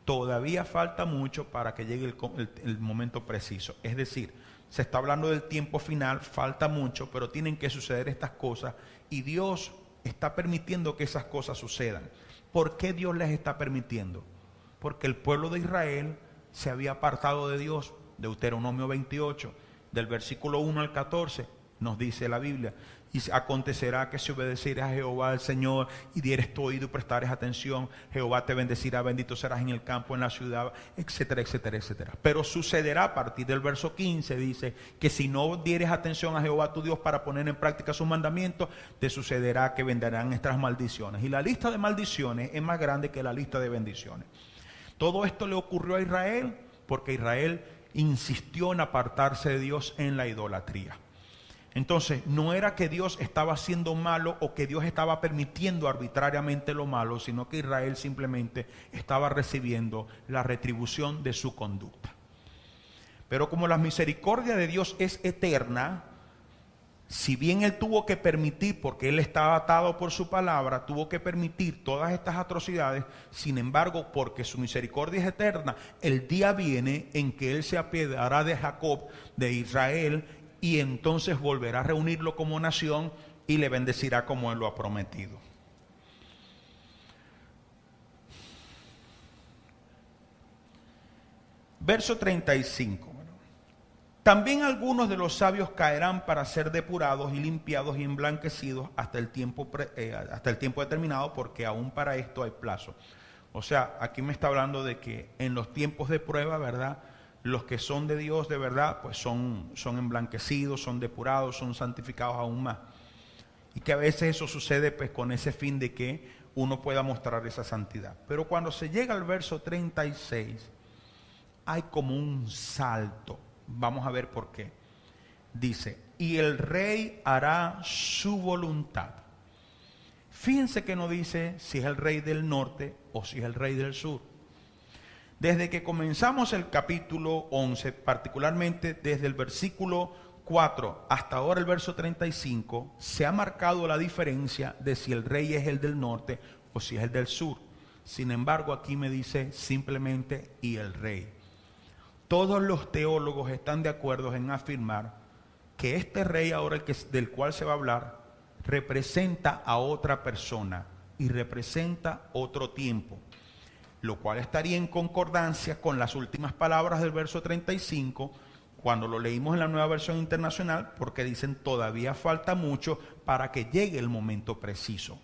Todavía falta mucho para que llegue el momento preciso. Es decir, se está hablando del tiempo final, falta mucho, pero tienen que suceder estas cosas y Dios está permitiendo que esas cosas sucedan. ¿Por qué Dios les está permitiendo? Porque el pueblo de Israel se había apartado de Dios. Deuteronomio 28, del versículo 1 al 14, nos dice la Biblia: y acontecerá que si obedecerás a Jehová el Señor y dieres tu oído y prestares atención, Jehová te bendecirá, bendito serás en el campo, en la ciudad, etcétera, etcétera, etcétera. Pero sucederá, a partir del verso 15, dice que si no dieres atención a Jehová tu Dios para poner en práctica sus mandamientos, te sucederá que vendrán estas maldiciones. Y la lista de maldiciones es más grande que la lista de bendiciones. Todo esto le ocurrió a Israel porque Israel insistió en apartarse de Dios en la idolatría. Entonces, no era que Dios estaba haciendo malo o que Dios estaba permitiendo arbitrariamente lo malo, sino que Israel simplemente estaba recibiendo la retribución de su conducta. Pero como la misericordia de Dios es eterna, si bien Él tuvo que permitir, porque Él estaba atado por su palabra, tuvo que permitir todas estas atrocidades, sin embargo, porque su misericordia es eterna, el día viene en que Él se apiadará de Jacob, de Israel, y entonces volverá a reunirlo como nación y le bendecirá como Él lo ha prometido. Verso 35. También algunos de los sabios caerán para ser depurados y limpiados y emblanquecidos hasta el tiempo determinado, porque aún para esto hay plazo. O sea, aquí me está hablando de que en los tiempos de prueba, ¿verdad?, los que son de Dios de verdad, pues son emblanquecidos, son depurados, son santificados aún más. Y que a veces eso sucede pues con ese fin de que uno pueda mostrar esa santidad. Pero cuando se llega al verso 36, hay como un salto. Vamos a ver por qué. Dice, y el rey hará su voluntad. Fíjense que no dice si es el rey del norte o si es el rey del sur. Desde que comenzamos el capítulo 11, particularmente desde el versículo 4 hasta ahora el verso 35, se ha marcado la diferencia de si el rey es el del norte o si es el del sur. Sin embargo, aquí me dice simplemente y el rey. Todos los teólogos están de acuerdo en afirmar que este rey ahora del cual se va a hablar representa a otra persona y representa otro tiempo, lo cual estaría en concordancia con las últimas palabras del verso 35, cuando lo leímos en la Nueva Versión Internacional, porque dicen todavía falta mucho para que llegue el momento preciso.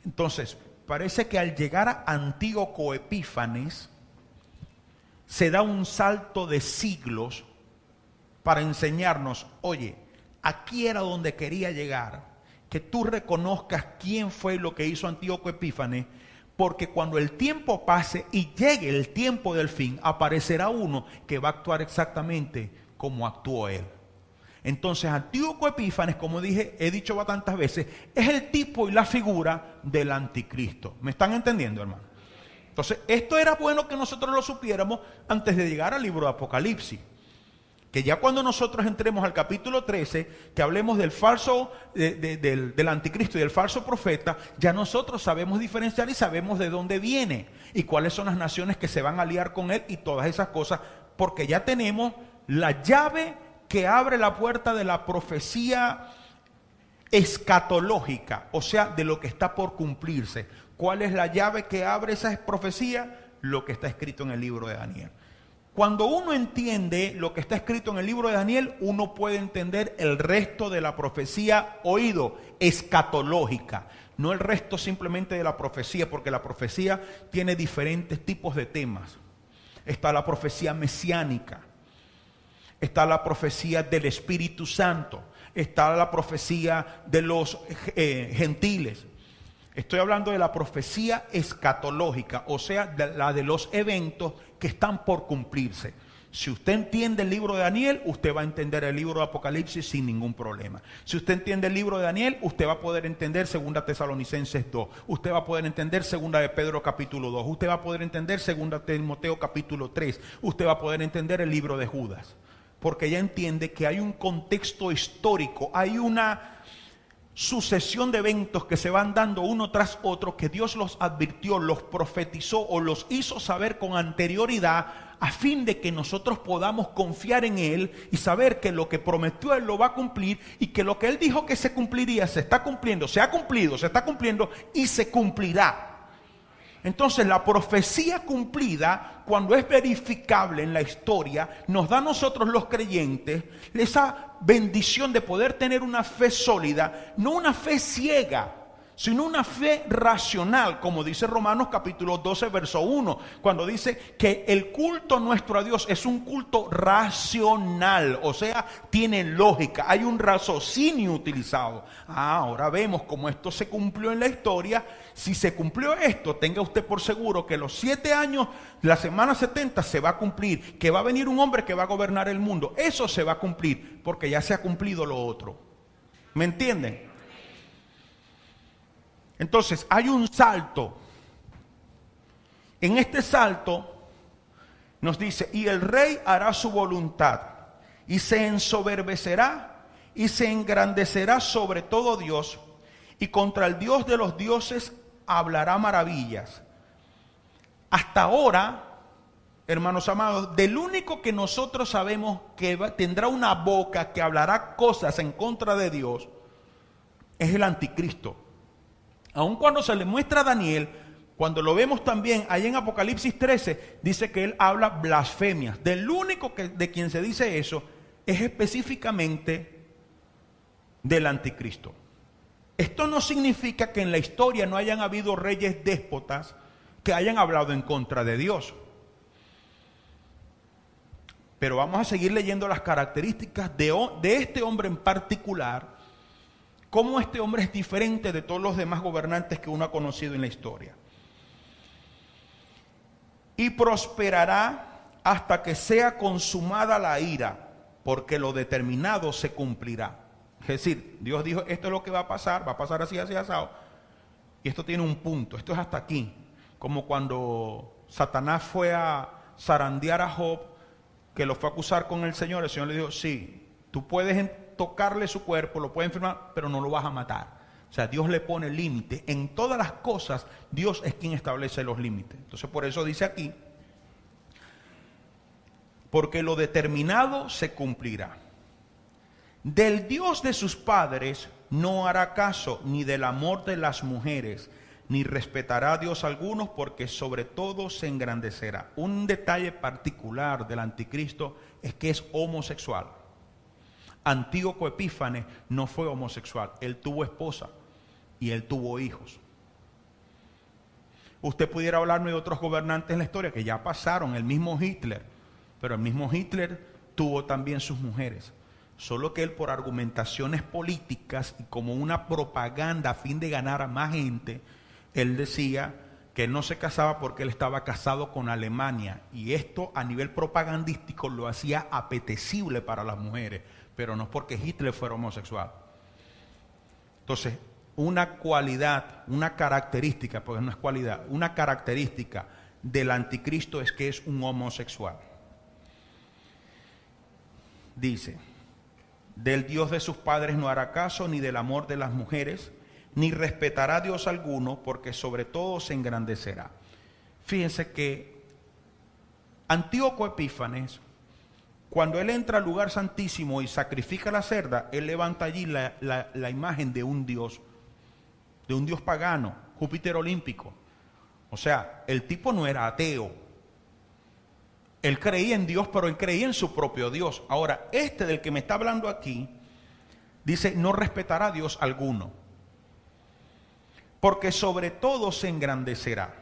Entonces, parece que al llegar a Antíoco Epífanes, se da un salto de siglos para enseñarnos, oye, aquí era donde quería llegar, que tú reconozcas quién fue lo que hizo Antíoco Epífanes, porque cuando el tiempo pase y llegue el tiempo del fin, aparecerá uno que va a actuar exactamente como actuó él. Entonces, Antíoco Epífanes, como he dicho tantas veces, es el tipo y la figura del anticristo. ¿Me están entendiendo, hermano? Entonces, esto era bueno que nosotros lo supiéramos antes de llegar al libro de Apocalipsis. Que ya cuando nosotros entremos al capítulo 13, que hablemos del falso, del anticristo y del falso profeta, ya nosotros sabemos diferenciar y sabemos de dónde viene y cuáles son las naciones que se van a aliar con él y todas esas cosas, porque ya tenemos la llave que abre la puerta de la profecía escatológica, o sea, de lo que está por cumplirse. ¿Cuál es la llave que abre esa profecía? Lo que está escrito en el libro de Daniel. Cuando uno entiende lo que está escrito en el libro de Daniel, uno puede entender el resto de la profecía escatológica, no el resto simplemente de la profecía, porque la profecía tiene diferentes tipos de temas. Está la profecía mesiánica, está la profecía del Espíritu Santo, está la profecía de los gentiles. Estoy hablando de la profecía escatológica, o sea, la de los eventos que están por cumplirse. Si usted entiende el libro de Daniel, usted va a entender el libro de Apocalipsis sin ningún problema. Si usted entiende el libro de Daniel, usted va a poder entender 2 Tesalonicenses 2. Usted va a poder entender 2 de Pedro capítulo 2. Usted va a poder entender 2 Timoteo capítulo 3. Usted va a poder entender el libro de Judas. Porque ya entiende que hay un contexto histórico, hay una sucesión de eventos que se van dando uno tras otro, que Dios los advirtió, los profetizó o los hizo saber con anterioridad, a fin de que nosotros podamos confiar en Él y saber que lo que prometió Él lo va a cumplir, y que lo que Él dijo que se cumpliría se está cumpliendo, se ha cumplido, se está cumpliendo y se cumplirá. Entonces la profecía cumplida, cuando es verificable en la historia, nos da a nosotros los creyentes esa bendición de poder tener una fe sólida, no una fe ciega, sino una fe racional, como dice Romanos capítulo 12, verso 1, cuando dice que el culto nuestro a Dios es un culto racional, o sea, tiene lógica, hay un raciocinio utilizado. Ahora vemos cómo esto se cumplió en la historia. Si se cumplió esto, tenga usted por seguro que los 7 años, la semana 70 se va a cumplir, que va a venir un hombre que va a gobernar el mundo. Eso se va a cumplir, porque ya se ha cumplido lo otro. ¿Me entienden? Entonces hay un salto. En este salto nos dice, y el rey hará su voluntad y se ensoberbecerá y se engrandecerá sobre todo Dios, y contra el Dios de los dioses hablará maravillas. Hasta ahora, hermanos amados, del único que nosotros sabemos que tendrá una boca que hablará cosas en contra de Dios es el anticristo. Aun cuando se le muestra a Daniel, cuando lo vemos también allá en Apocalipsis 13, dice que él habla blasfemias. Del único de quien se dice eso es específicamente del anticristo. Esto no significa que en la historia no hayan habido reyes déspotas que hayan hablado en contra de Dios. Pero vamos a seguir leyendo las características de este hombre en particular, cómo este hombre es diferente de todos los demás gobernantes que uno ha conocido en la historia. Y prosperará hasta que sea consumada la ira, porque lo determinado se cumplirá. Es decir, Dios dijo, esto es lo que va a pasar así, así, asado. Y esto tiene un punto, esto es hasta aquí. Como cuando Satanás fue a zarandear a Job, que lo fue a acusar con el Señor le dijo, sí, tú puedes tocarle su cuerpo, lo puedes enfermar, pero no lo vas a matar. O sea, Dios le pone límite. En todas las cosas, Dios es quien establece los límites. Entonces, por eso dice aquí, porque lo determinado se cumplirá. Del Dios de sus padres no hará caso, ni del amor de las mujeres, ni respetará a Dios algunos, porque sobre todo se engrandecerá. Un detalle particular del anticristo es que es homosexual. Antíoco Epífanes no fue homosexual, él tuvo esposa y él tuvo hijos. Usted pudiera hablarme de otros gobernantes en la historia que ya pasaron, el mismo Hitler, pero el mismo Hitler tuvo también sus mujeres. Solo que él, por argumentaciones políticas y como una propaganda a fin de ganar a más gente, él decía que no se casaba porque él estaba casado con Alemania, y esto a nivel propagandístico lo hacía apetecible para las mujeres, pero no es porque Hitler fuera homosexual. Entonces, una cualidad, una característica, porque no es cualidad, una característica del anticristo es que es un homosexual. Dice, del Dios de sus padres no hará caso, ni del amor de las mujeres, ni respetará a Dios alguno, porque sobre todo se engrandecerá. Fíjense que Antíoco Epífanes, cuando él entra al lugar santísimo y sacrifica la cerda, él levanta allí la imagen de un dios pagano, Júpiter olímpico. O sea, el tipo no era ateo. Él creía en Dios, pero él creía en su propio Dios. Ahora, este del que me está hablando aquí, dice, no respetará a Dios alguno, porque sobre todo se engrandecerá,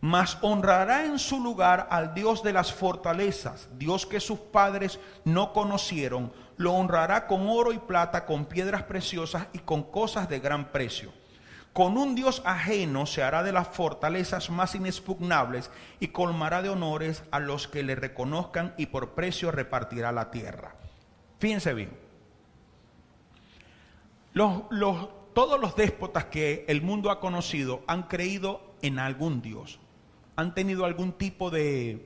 mas honrará en su lugar al Dios de las fortalezas, Dios que sus padres no conocieron, lo honrará con oro y plata, con piedras preciosas y con cosas de gran precio. Con un Dios ajeno se hará de las fortalezas más inexpugnables y colmará de honores a los que le reconozcan, y por precio repartirá la tierra. Fíjense bien. Todos los déspotas que el mundo ha conocido han creído en algún Dios. Han tenido algún tipo de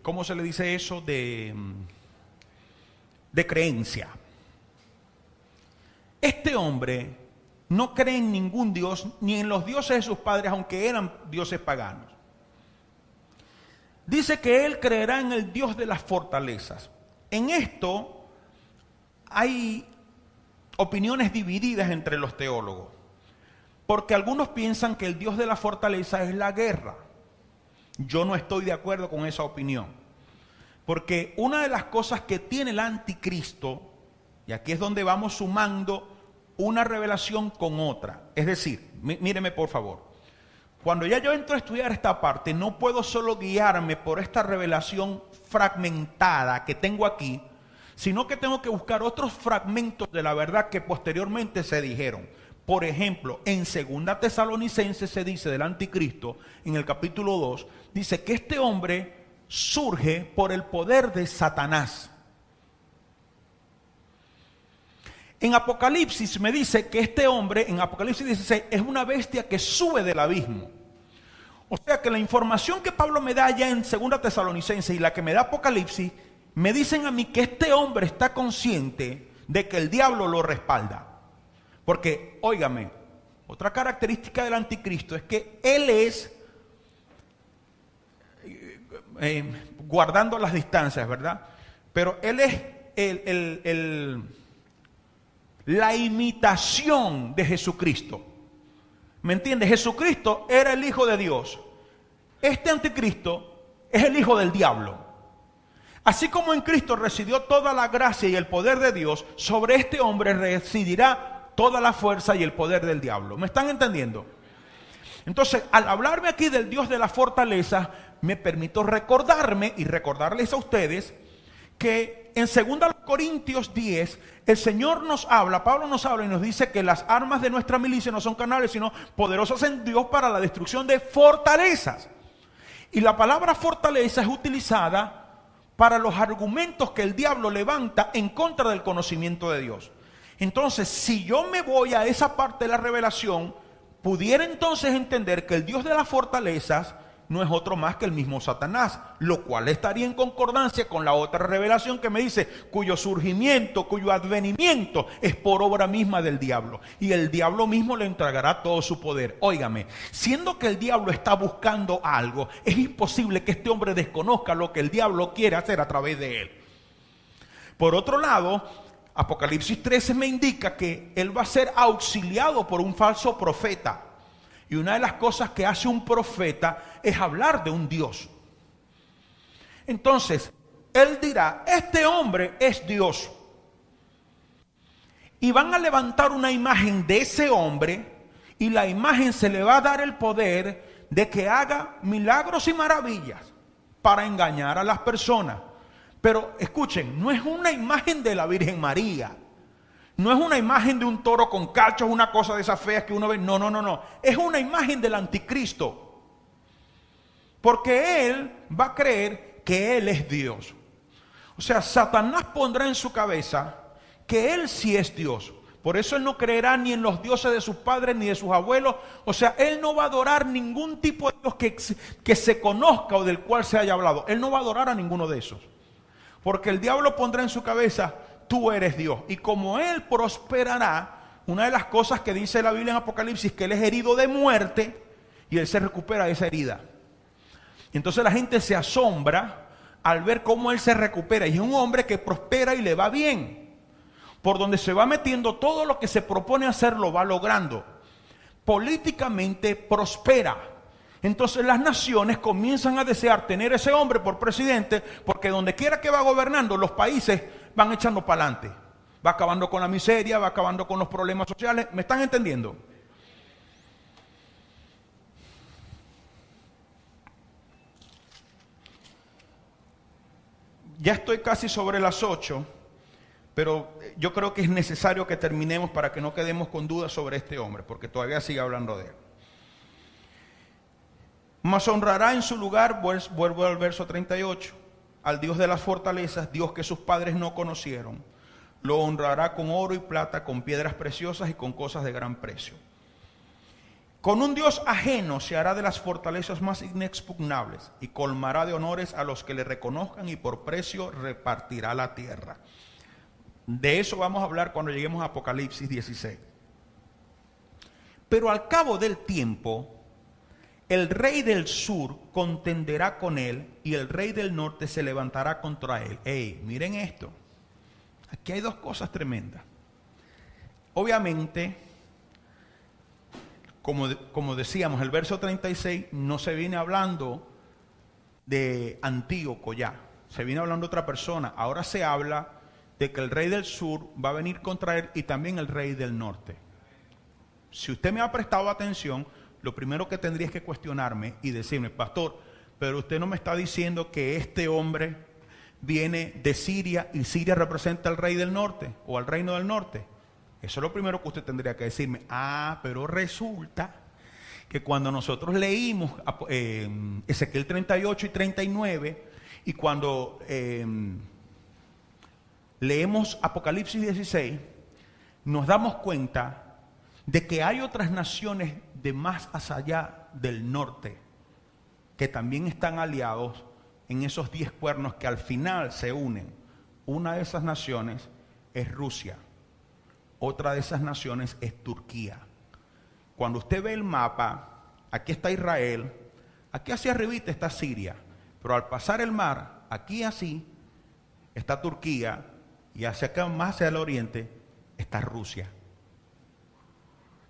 ¿cómo se le dice eso? De creencia. Este hombre no cree en ningún Dios, ni en los dioses de sus padres, aunque eran dioses paganos. Dice que él creerá en el Dios de las fortalezas. En esto hay opiniones divididas entre los teólogos, porque algunos piensan que el Dios de la fortaleza es la guerra. Yo no estoy de acuerdo con esa opinión, porque una de las cosas que tiene el anticristo, y aquí es donde vamos sumando una revelación con otra, es decir, míreme por favor, cuando ya yo entro a estudiar esta parte, no puedo solo guiarme por esta revelación fragmentada que tengo aquí, sino que tengo que buscar otros fragmentos de la verdad que posteriormente se dijeron. Por ejemplo, en 2 Tesalonicenses se dice del anticristo, en el capítulo 2, dice que este hombre surge por el poder de Satanás. En Apocalipsis me dice que este hombre, en Apocalipsis 16, es una bestia que sube del abismo. O sea que la información que Pablo me da ya en 2 Tesalonicenses y la que me da Apocalipsis, me dicen a mí que este hombre está consciente de que el diablo lo respalda. Porque, óigame, otra característica del anticristo es que él es, guardando las distancias, ¿verdad? Pero él es la imitación de Jesucristo. ¿Me entiendes? Jesucristo era el Hijo de Dios. Este anticristo es el hijo del diablo. Así como en Cristo residió toda la gracia y el poder de Dios, sobre este hombre residirá toda la fuerza y el poder del diablo. ¿Me están entendiendo? Entonces, al hablarme aquí del Dios de la fortaleza, me permito recordarme y recordarles a ustedes que en 2 Corintios 10, el Señor nos habla, Pablo nos habla y nos dice que las armas de nuestra milicia no son carnales, sino poderosas en Dios para la destrucción de fortalezas. Y la palabra fortaleza es utilizada para los argumentos que el diablo levanta en contra del conocimiento de Dios. Entonces, si yo me voy a esa parte de la revelación, pudiera entonces entender que el Dios de las fortalezas no es otro más que el mismo Satanás, lo cual estaría en concordancia con la otra revelación que me dice, cuyo surgimiento, cuyo advenimiento es por obra misma del diablo, y el diablo mismo le entregará todo su poder. Óigame, siendo que el diablo está buscando algo, es imposible que este hombre desconozca lo que el diablo quiere hacer a través de él. Por otro lado, Apocalipsis 13 me indica que él va a ser auxiliado por un falso profeta. Y una de las cosas que hace un profeta es hablar de un Dios. Entonces, él dirá, este hombre es Dios. Y van a levantar una imagen de ese hombre y la imagen se le va a dar el poder de que haga milagros y maravillas para engañar a las personas. Pero escuchen, no es una imagen de la Virgen María. No es una imagen de un toro con cachos, una cosa de esas feas que uno ve. No. Es una imagen del anticristo. Porque él va a creer que él es Dios. O sea, Satanás pondrá en su cabeza que él sí es Dios. Por eso él no creerá ni en los dioses de sus padres ni de sus abuelos. O sea, él no va a adorar ningún tipo de Dios que se conozca o del cual se haya hablado. Él no va a adorar a ninguno de esos. Porque el diablo pondrá en su cabeza, tú eres Dios. Y como él prosperará, una de las cosas que dice la Biblia en Apocalipsis, que él es herido de muerte y él se recupera de esa herida. Y entonces la gente se asombra al ver cómo él se recupera. Y es un hombre que prospera y le va bien. Por donde se va metiendo, todo lo que se propone hacer lo va logrando. Políticamente prospera. Entonces las naciones comienzan a desear tener ese hombre por presidente, porque donde quiera que va gobernando, los países van echando para adelante. Va acabando con la miseria, va acabando con los problemas sociales. ¿Me están entendiendo? Ya estoy casi sobre las 8, pero yo creo que es necesario que terminemos para que no quedemos con dudas sobre este hombre, porque todavía sigue hablando de él. Mas honrará en su lugar, vuelvo al verso 38, al Dios de las fortalezas, Dios que sus padres no conocieron. Lo honrará con oro y plata, con piedras preciosas y con cosas de gran precio. Con un Dios ajeno se hará de las fortalezas más inexpugnables y colmará de honores a los que le reconozcan y por precio repartirá la tierra. De eso vamos a hablar cuando lleguemos a Apocalipsis 16. Pero al cabo del tiempo, el rey del sur contenderá con él y el rey del norte se levantará contra él. Miren esto. Aquí hay dos cosas tremendas. Obviamente, como decíamos, el verso 36 no se viene hablando de Antíoco ya. Se viene hablando de otra persona. Ahora se habla de que el rey del sur va a venir contra él y también el rey del norte. Si usted me ha prestado atención, lo primero que tendría es que cuestionarme y decirme, pastor, pero usted no me está diciendo que este hombre viene de Siria y Siria representa al rey del norte o al reino del norte. Eso es lo primero que usted tendría que decirme. Pero resulta que cuando nosotros leímos Ezequiel 38 y 39 y cuando leemos Apocalipsis 16, nos damos cuenta de que hay otras naciones de más hacia allá del norte que también están aliados en esos 10 cuernos que al final se unen. Una de esas naciones es Rusia, otra de esas naciones es Turquía. Cuando usted ve el mapa, aquí está Israel, aquí hacia arribita está Siria, pero al pasar el mar, aquí así, está Turquía y hacia acá más hacia el oriente está Rusia.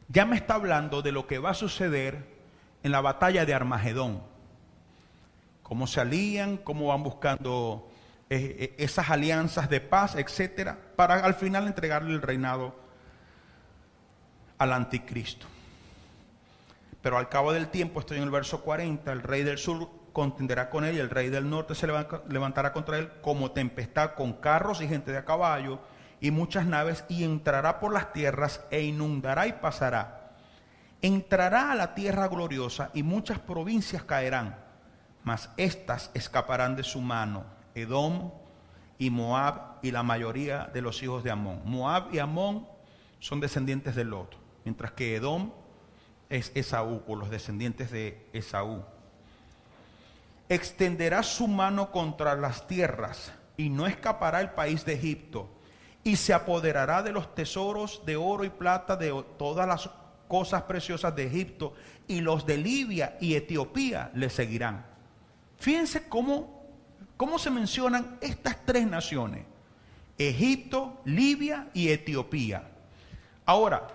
Ya me está hablando de lo que va a suceder en la batalla de Armagedón. Cómo se alían, cómo van buscando esas alianzas de paz, etcétera, para al final entregarle el reinado al anticristo. Pero al cabo del tiempo, estoy en el verso 40, el rey del sur contenderá con él, y el rey del norte se levantará contra él como tempestad, con carros y gente de a caballo y muchas naves, y entrará por las tierras e inundará y pasará. Entrará a la tierra gloriosa y muchas provincias caerán, mas éstas escaparán de su mano: Edom y Moab y la mayoría de los hijos de Amón. Moab y Amón son descendientes de Lot, mientras que Edom es Esaú, o los descendientes de Esaú. Extenderá su mano contra las tierras y no escapará el país de Egipto, y se apoderará de los tesoros de oro y plata, de todas las cosas preciosas de Egipto, y los de Libia y Etiopía le seguirán. Fíjense cómo se mencionan estas tres naciones: Egipto, Libia y Etiopía. Ahora,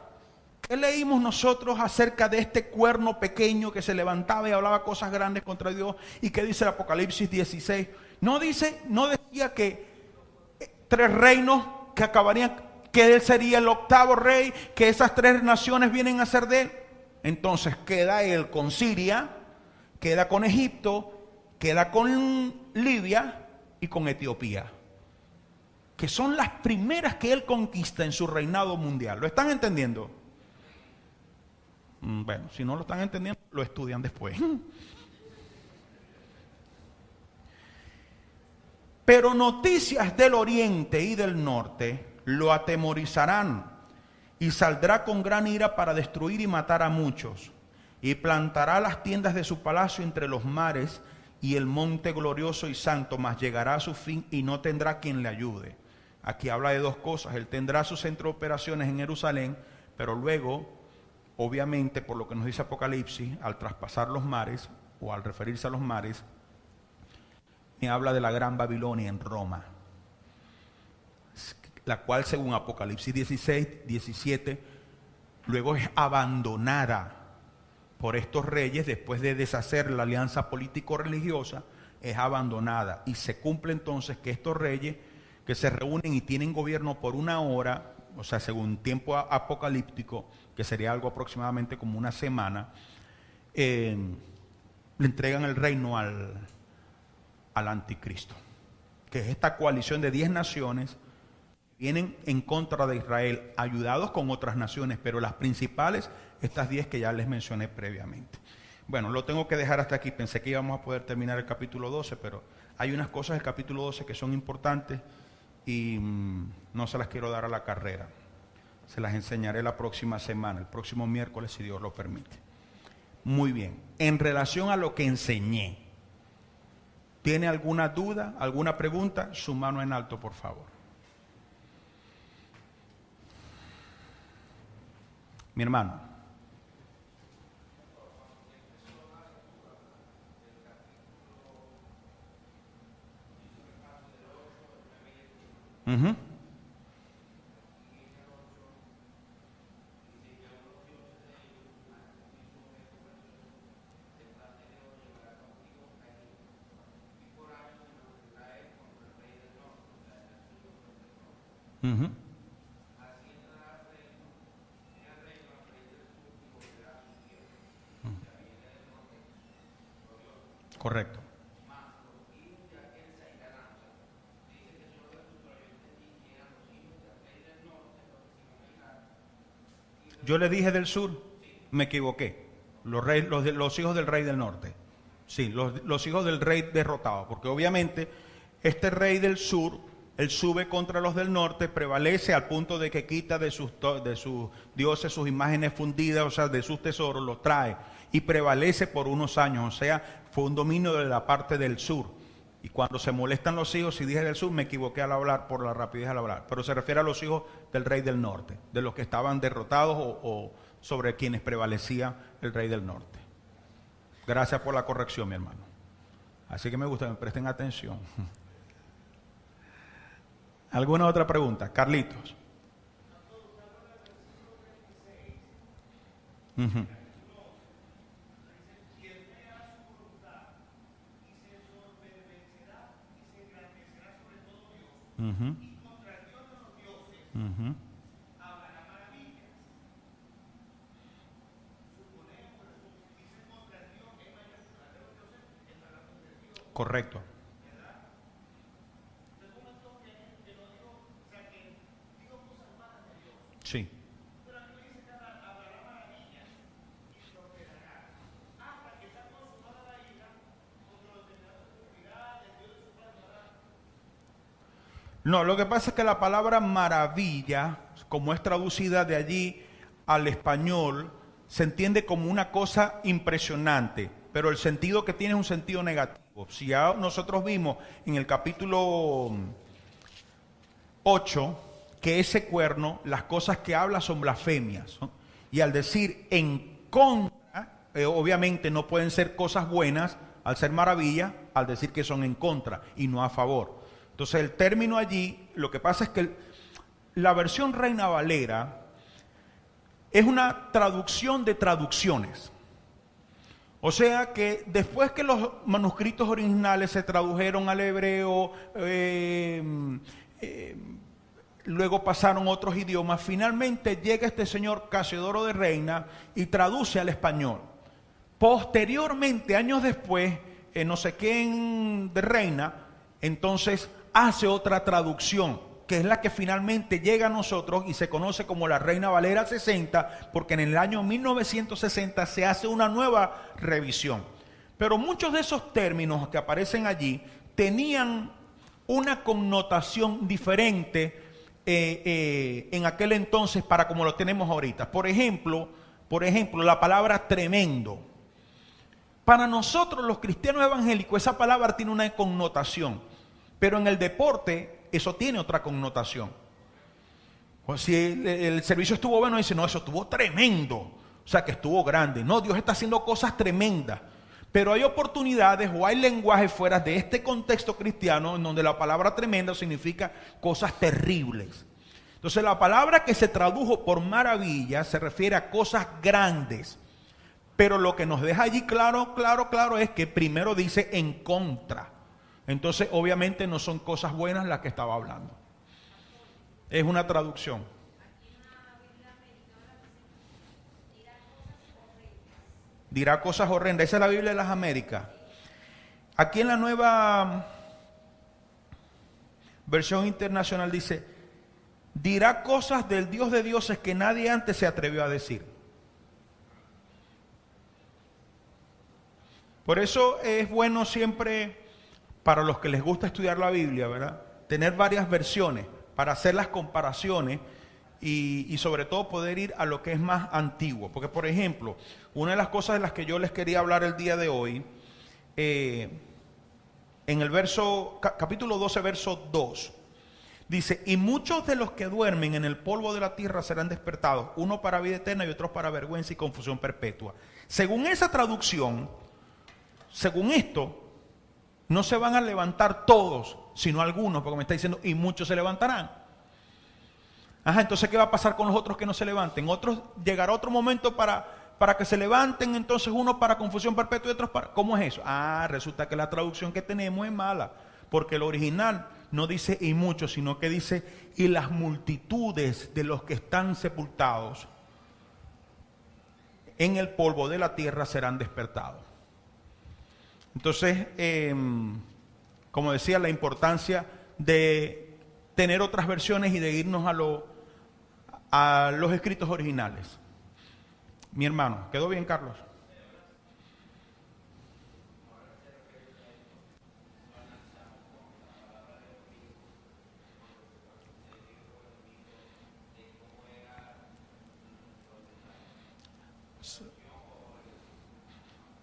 ¿qué leímos nosotros acerca de este cuerno pequeño que se levantaba y hablaba cosas grandes contra Dios? ¿Y qué dice el Apocalipsis 16? No decía que tres reinos que acabarían, que él sería el octavo rey, que esas tres naciones vienen a ser de él. Entonces queda él con Siria, queda con Egipto, queda con Libia y con Etiopía, que son las primeras que él conquista en su reinado mundial. ¿Lo están entendiendo? Bueno, si no lo están entendiendo, lo estudian después. Pero noticias del oriente y del norte lo atemorizarán, y saldrá con gran ira para destruir y matar a muchos, y plantará las tiendas de su palacio entre los mares y el monte glorioso y santo, mas llegará a su fin y no tendrá quien le ayude. Aquí habla de dos cosas: él tendrá su centro de operaciones en Jerusalén, pero luego, obviamente, por lo que nos dice Apocalipsis, al traspasar los mares, o al referirse a los mares, me habla de la gran Babilonia en Roma, la cual, según Apocalipsis 16, 17, luego es abandonada por estos reyes después de deshacer la alianza político-religiosa. Es abandonada, y se cumple entonces que estos reyes que se reúnen y tienen gobierno por una hora, o sea, según tiempo apocalíptico, que sería algo aproximadamente como una semana, le entregan el reino al anticristo, que es esta coalición de 10 naciones que vienen en contra de Israel, ayudados con otras naciones, pero las principales, estas 10 que ya les mencioné previamente. Bueno, lo tengo que dejar hasta aquí. Pensé que íbamos a poder terminar el capítulo 12, pero hay unas cosas del capítulo 12 que son importantes y no se las quiero dar a la carrera. Se las enseñaré la próxima semana, el próximo miércoles, si Dios lo permite. Muy bien, en relación a lo que enseñé, ¿tiene alguna duda, alguna pregunta? Su mano en alto, por favor. Mi hermano. Uh-huh. Uh-huh. Correcto. Yo le dije del sur, me equivoqué. Los hijos del rey del norte. Sí, los hijos del rey derrotado, porque obviamente este rey del sur, él sube contra los del norte, prevalece al punto de que quita de sus dioses sus imágenes fundidas, o sea, de sus tesoros, los trae y prevalece por unos años. O sea, fue un dominio de la parte del sur. Y cuando se molestan los hijos, si dije del sur, me equivoqué al hablar por la rapidez al hablar. Pero se refiere a los hijos del rey del norte, de los que estaban derrotados o sobre quienes prevalecía el rey del norte. Gracias por la corrección, mi hermano. Así que me gusta que me presten atención. ¿Alguna otra pregunta? Carlitos. Uh-huh. Uh-huh. Uh-huh. Correcto. Sí. No, lo que pasa es que la palabra maravilla, como es traducida de allí al español, se entiende como una cosa impresionante, pero el sentido que tiene es un sentido negativo. Si ya nosotros vimos en el capítulo 8 que ese cuerno, las cosas que habla son blasfemias, ¿no? Y al decir en contra, obviamente no pueden ser cosas buenas al ser maravilla, al decir que son en contra y no a favor. Entonces el término allí, lo que pasa es que la versión Reina Valera es una traducción de traducciones. O sea que después que los manuscritos originales se tradujeron al hebreo, luego pasaron otros idiomas, finalmente llega este señor Casiodoro de Reina y traduce al español. Posteriormente, años después, no sé quién de Reina, entonces hace otra traducción, que es la que finalmente llega a nosotros y se conoce como la Reina Valera 60, porque en el año 1960 se hace una nueva revisión. Pero muchos de esos términos que aparecen allí tenían una connotación diferente en aquel entonces para como lo tenemos ahorita. Por ejemplo, la palabra tremendo. Para nosotros los cristianos evangélicos esa palabra tiene una connotación. Pero en el deporte eso tiene otra connotación. O si el servicio estuvo bueno, dice, no, eso estuvo tremendo. O sea, que estuvo grande. No, Dios está haciendo cosas tremendas. Pero hay oportunidades o hay lenguajes fuera de este contexto cristiano en donde la palabra tremenda significa cosas terribles. Entonces la palabra que se tradujo por maravilla se refiere a cosas grandes. Pero lo que nos deja allí claro es que primero dice en contra. Entonces, obviamente no son cosas buenas las que estaba hablando. Es una traducción. Dirá cosas horrendas. Esa es la Biblia de las Américas. Aquí en la nueva versión internacional dice, dirá cosas del Dios de dioses que nadie antes se atrevió a decir. Por eso es bueno siempre, para los que les gusta estudiar la Biblia, ¿verdad?, tener varias versiones para hacer las comparaciones y sobre todo poder ir a lo que es más antiguo. Porque, por ejemplo, una de las cosas de las que yo les quería hablar el día de hoy, en el capítulo 12, verso 2, dice, y muchos de los que duermen en el polvo de la tierra serán despertados, uno para vida eterna y otros para vergüenza y confusión perpetua. Según esa traducción, según esto, no se van a levantar todos, sino algunos, porque me está diciendo, y muchos se levantarán. Entonces, ¿qué va a pasar con los otros que no se levanten? Otros, llegará otro momento para que se levanten, entonces unos para confusión perpetua y otros para... ¿Cómo es eso? Resulta que la traducción que tenemos es mala, porque el original no dice y muchos, sino que dice, y las multitudes de los que están sepultados en el polvo de la tierra serán despertados. Entonces, como decía, la importancia de tener otras versiones y de irnos a los escritos originales. Mi hermano, ¿quedó bien, Carlos?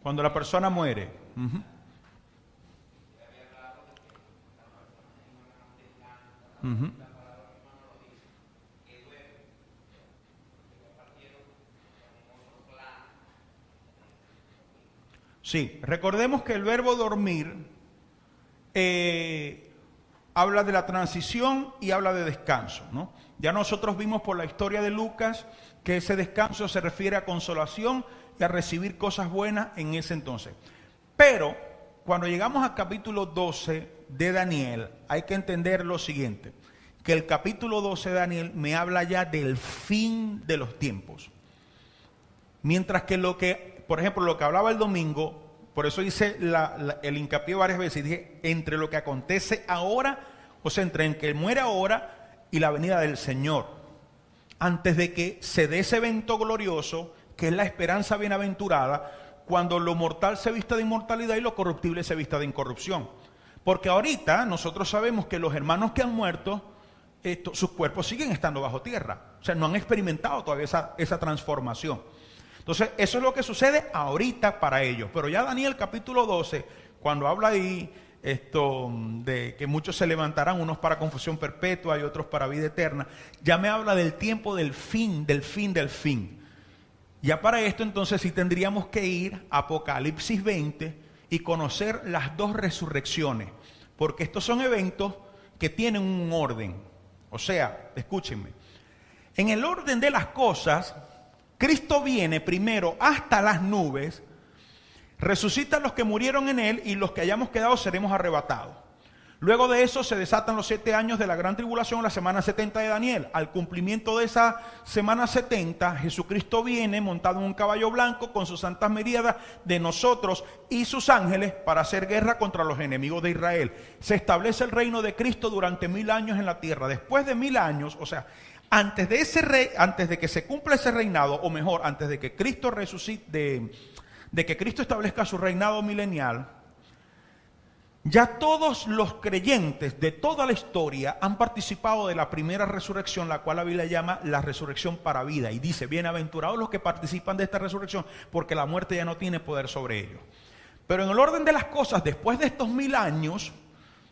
Cuando la persona muere. Uh-huh. Uh-huh. Sí, recordemos que el verbo dormir habla de la transición y habla de descanso, ¿no? Ya nosotros vimos por la historia de Lucas que ese descanso se refiere a consolación y a recibir cosas buenas en ese entonces. Pero cuando llegamos al capítulo 12 de Daniel, hay que entender lo siguiente, que el capítulo 12 de Daniel me habla ya del fin de los tiempos. Mientras que por ejemplo, lo que hablaba el domingo, por eso hice el hincapié varias veces, y dije, entre lo que acontece ahora, o sea, entre en que muere ahora y la venida del Señor, antes de que se dé ese evento glorioso, que es la esperanza bienaventurada, cuando lo mortal se vista de inmortalidad y lo corruptible se vista de incorrupción. Porque ahorita nosotros sabemos que los hermanos que han muerto, sus cuerpos siguen estando bajo tierra. O sea, no han experimentado todavía esa transformación. Entonces, eso es lo que sucede ahorita para ellos. Pero ya Daniel capítulo 12, cuando habla ahí de que muchos se levantarán, unos para confusión perpetua y otros para vida eterna, ya me habla del tiempo del fin, del fin, del fin. Ya para esto entonces sí tendríamos que ir a Apocalipsis 20 y conocer las dos resurrecciones, porque estos son eventos que tienen un orden. O sea, escúchenme, en el orden de las cosas, Cristo viene primero hasta las nubes, resucita a los que murieron en él y los que hayamos quedado seremos arrebatados. Luego de eso se desatan los 7 años de la gran tribulación, la semana 70 de Daniel. Al cumplimiento de esa semana 70, Jesucristo viene montado en un caballo blanco con sus santas miríadas de nosotros y sus ángeles para hacer guerra contra los enemigos de Israel. Se establece el reino de Cristo durante 1000 años en la tierra. Después de 1000 años, o sea, antes de que se cumpla ese reinado, o mejor, antes de que Cristo resucite, de que Cristo establezca su reinado milenial, ya todos los creyentes de toda la historia han participado de la primera resurrección, la cual la Biblia llama la resurrección para vida. Y dice, bienaventurados los que participan de esta resurrección, porque la muerte ya no tiene poder sobre ellos. Pero en el orden de las cosas, después de estos 1000 años,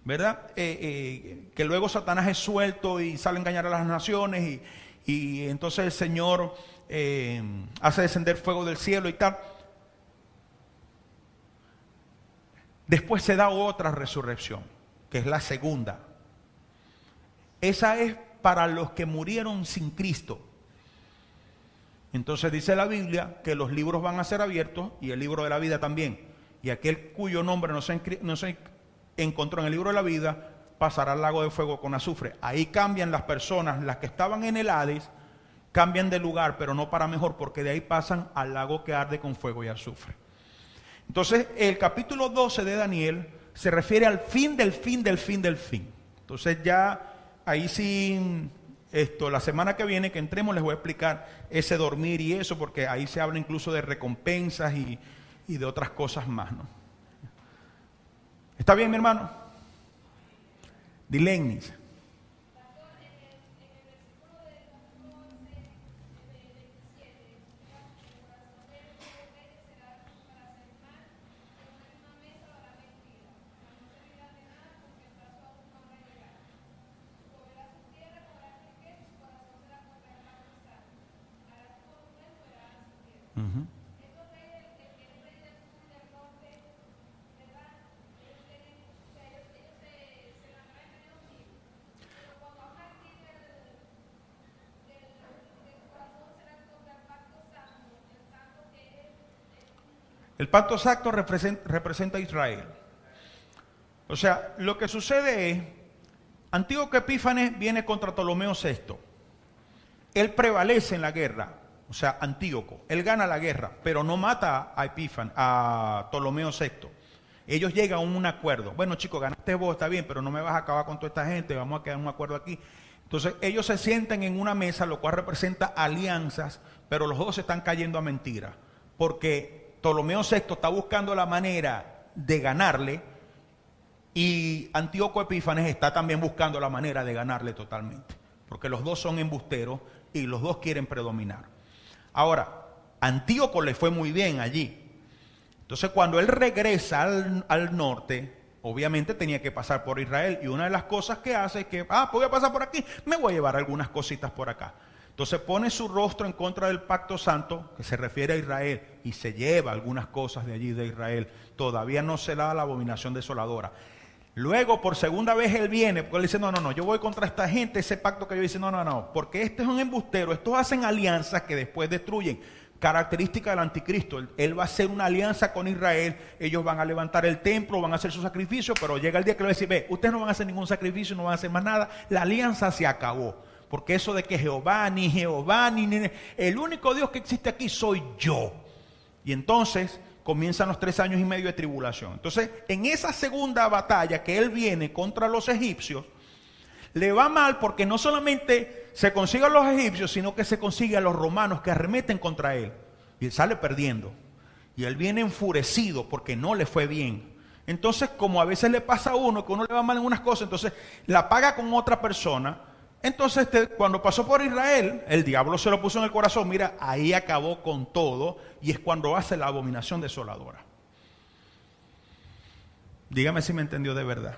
¿verdad? Que luego Satanás es suelto y sale a engañar a las naciones y entonces el Señor hace descender fuego del cielo y tal. Después se da otra resurrección, que es la segunda. Esa es para los que murieron sin Cristo. Entonces dice la Biblia que los libros van a ser abiertos y el libro de la vida también. Y aquel cuyo nombre no se encontró en el libro de la vida pasará al lago de fuego con azufre. Ahí cambian las personas, las que estaban en el Hades, cambian de lugar, pero no para mejor, porque de ahí pasan al lago que arde con fuego y azufre. Entonces, el capítulo 12 de Daniel se refiere al fin del fin del fin del fin. Entonces ya ahí sí, la semana que viene que entremos les voy a explicar ese dormir y eso, porque ahí se habla incluso de recompensas y de otras cosas más, ¿no? ¿Está bien, mi hermano? Dilenis. El pacto exacto representa a Israel. O sea, lo que sucede es, Antíoco Epífanes viene contra Ptolomeo VI. Él prevalece en la guerra, o sea, Antíoco. Él gana la guerra, pero no mata a Ptolomeo VI. Ellos llegan a un acuerdo. Bueno, chicos, ganaste vos, está bien, pero no me vas a acabar con toda esta gente, vamos a quedar en un acuerdo aquí. Entonces, ellos se sientan en una mesa, lo cual representa alianzas, pero los dos se están cayendo a mentiras. Porque Ptolomeo VI está buscando la manera de ganarle y Antíoco Epífanes está también buscando la manera de ganarle totalmente. Porque los dos son embusteros y los dos quieren predominar. Ahora, Antíoco le fue muy bien allí. Entonces, cuando él regresa al norte, obviamente tenía que pasar por Israel. Y una de las cosas que hace es que, pues voy a pasar por aquí, me voy a llevar algunas cositas por acá. Entonces pone su rostro en contra del pacto santo, que se refiere a Israel, y se lleva algunas cosas de allí de Israel. Todavía no se da la abominación desoladora. Luego, por segunda vez, él viene, porque él dice, no, yo voy contra esta gente, ese pacto que yo hice, no, porque este es un embustero, estos hacen alianzas que después destruyen. Característica del anticristo, él va a hacer una alianza con Israel, ellos van a levantar el templo, van a hacer su sacrificio, pero llega el día que le va a decir, ustedes no van a hacer ningún sacrificio, no van a hacer más nada, la alianza se acabó. Porque eso de que Jehová, ni el único Dios que existe aquí soy yo. Y entonces comienzan los 3 años y medio de tribulación. Entonces, en esa segunda batalla que él viene contra los egipcios, le va mal porque no solamente se consigue a los egipcios, sino que se consigue a los romanos que arremeten contra él. Y él sale perdiendo. Y él viene enfurecido porque no le fue bien. Entonces, como a veces le pasa a uno, que uno le va mal en unas cosas, entonces la paga con otra persona. Entonces, cuando pasó por Israel, el diablo se lo puso en el corazón. Mira, ahí acabó con todo. Y es cuando hace la abominación desoladora. Dígame si me entendió de verdad.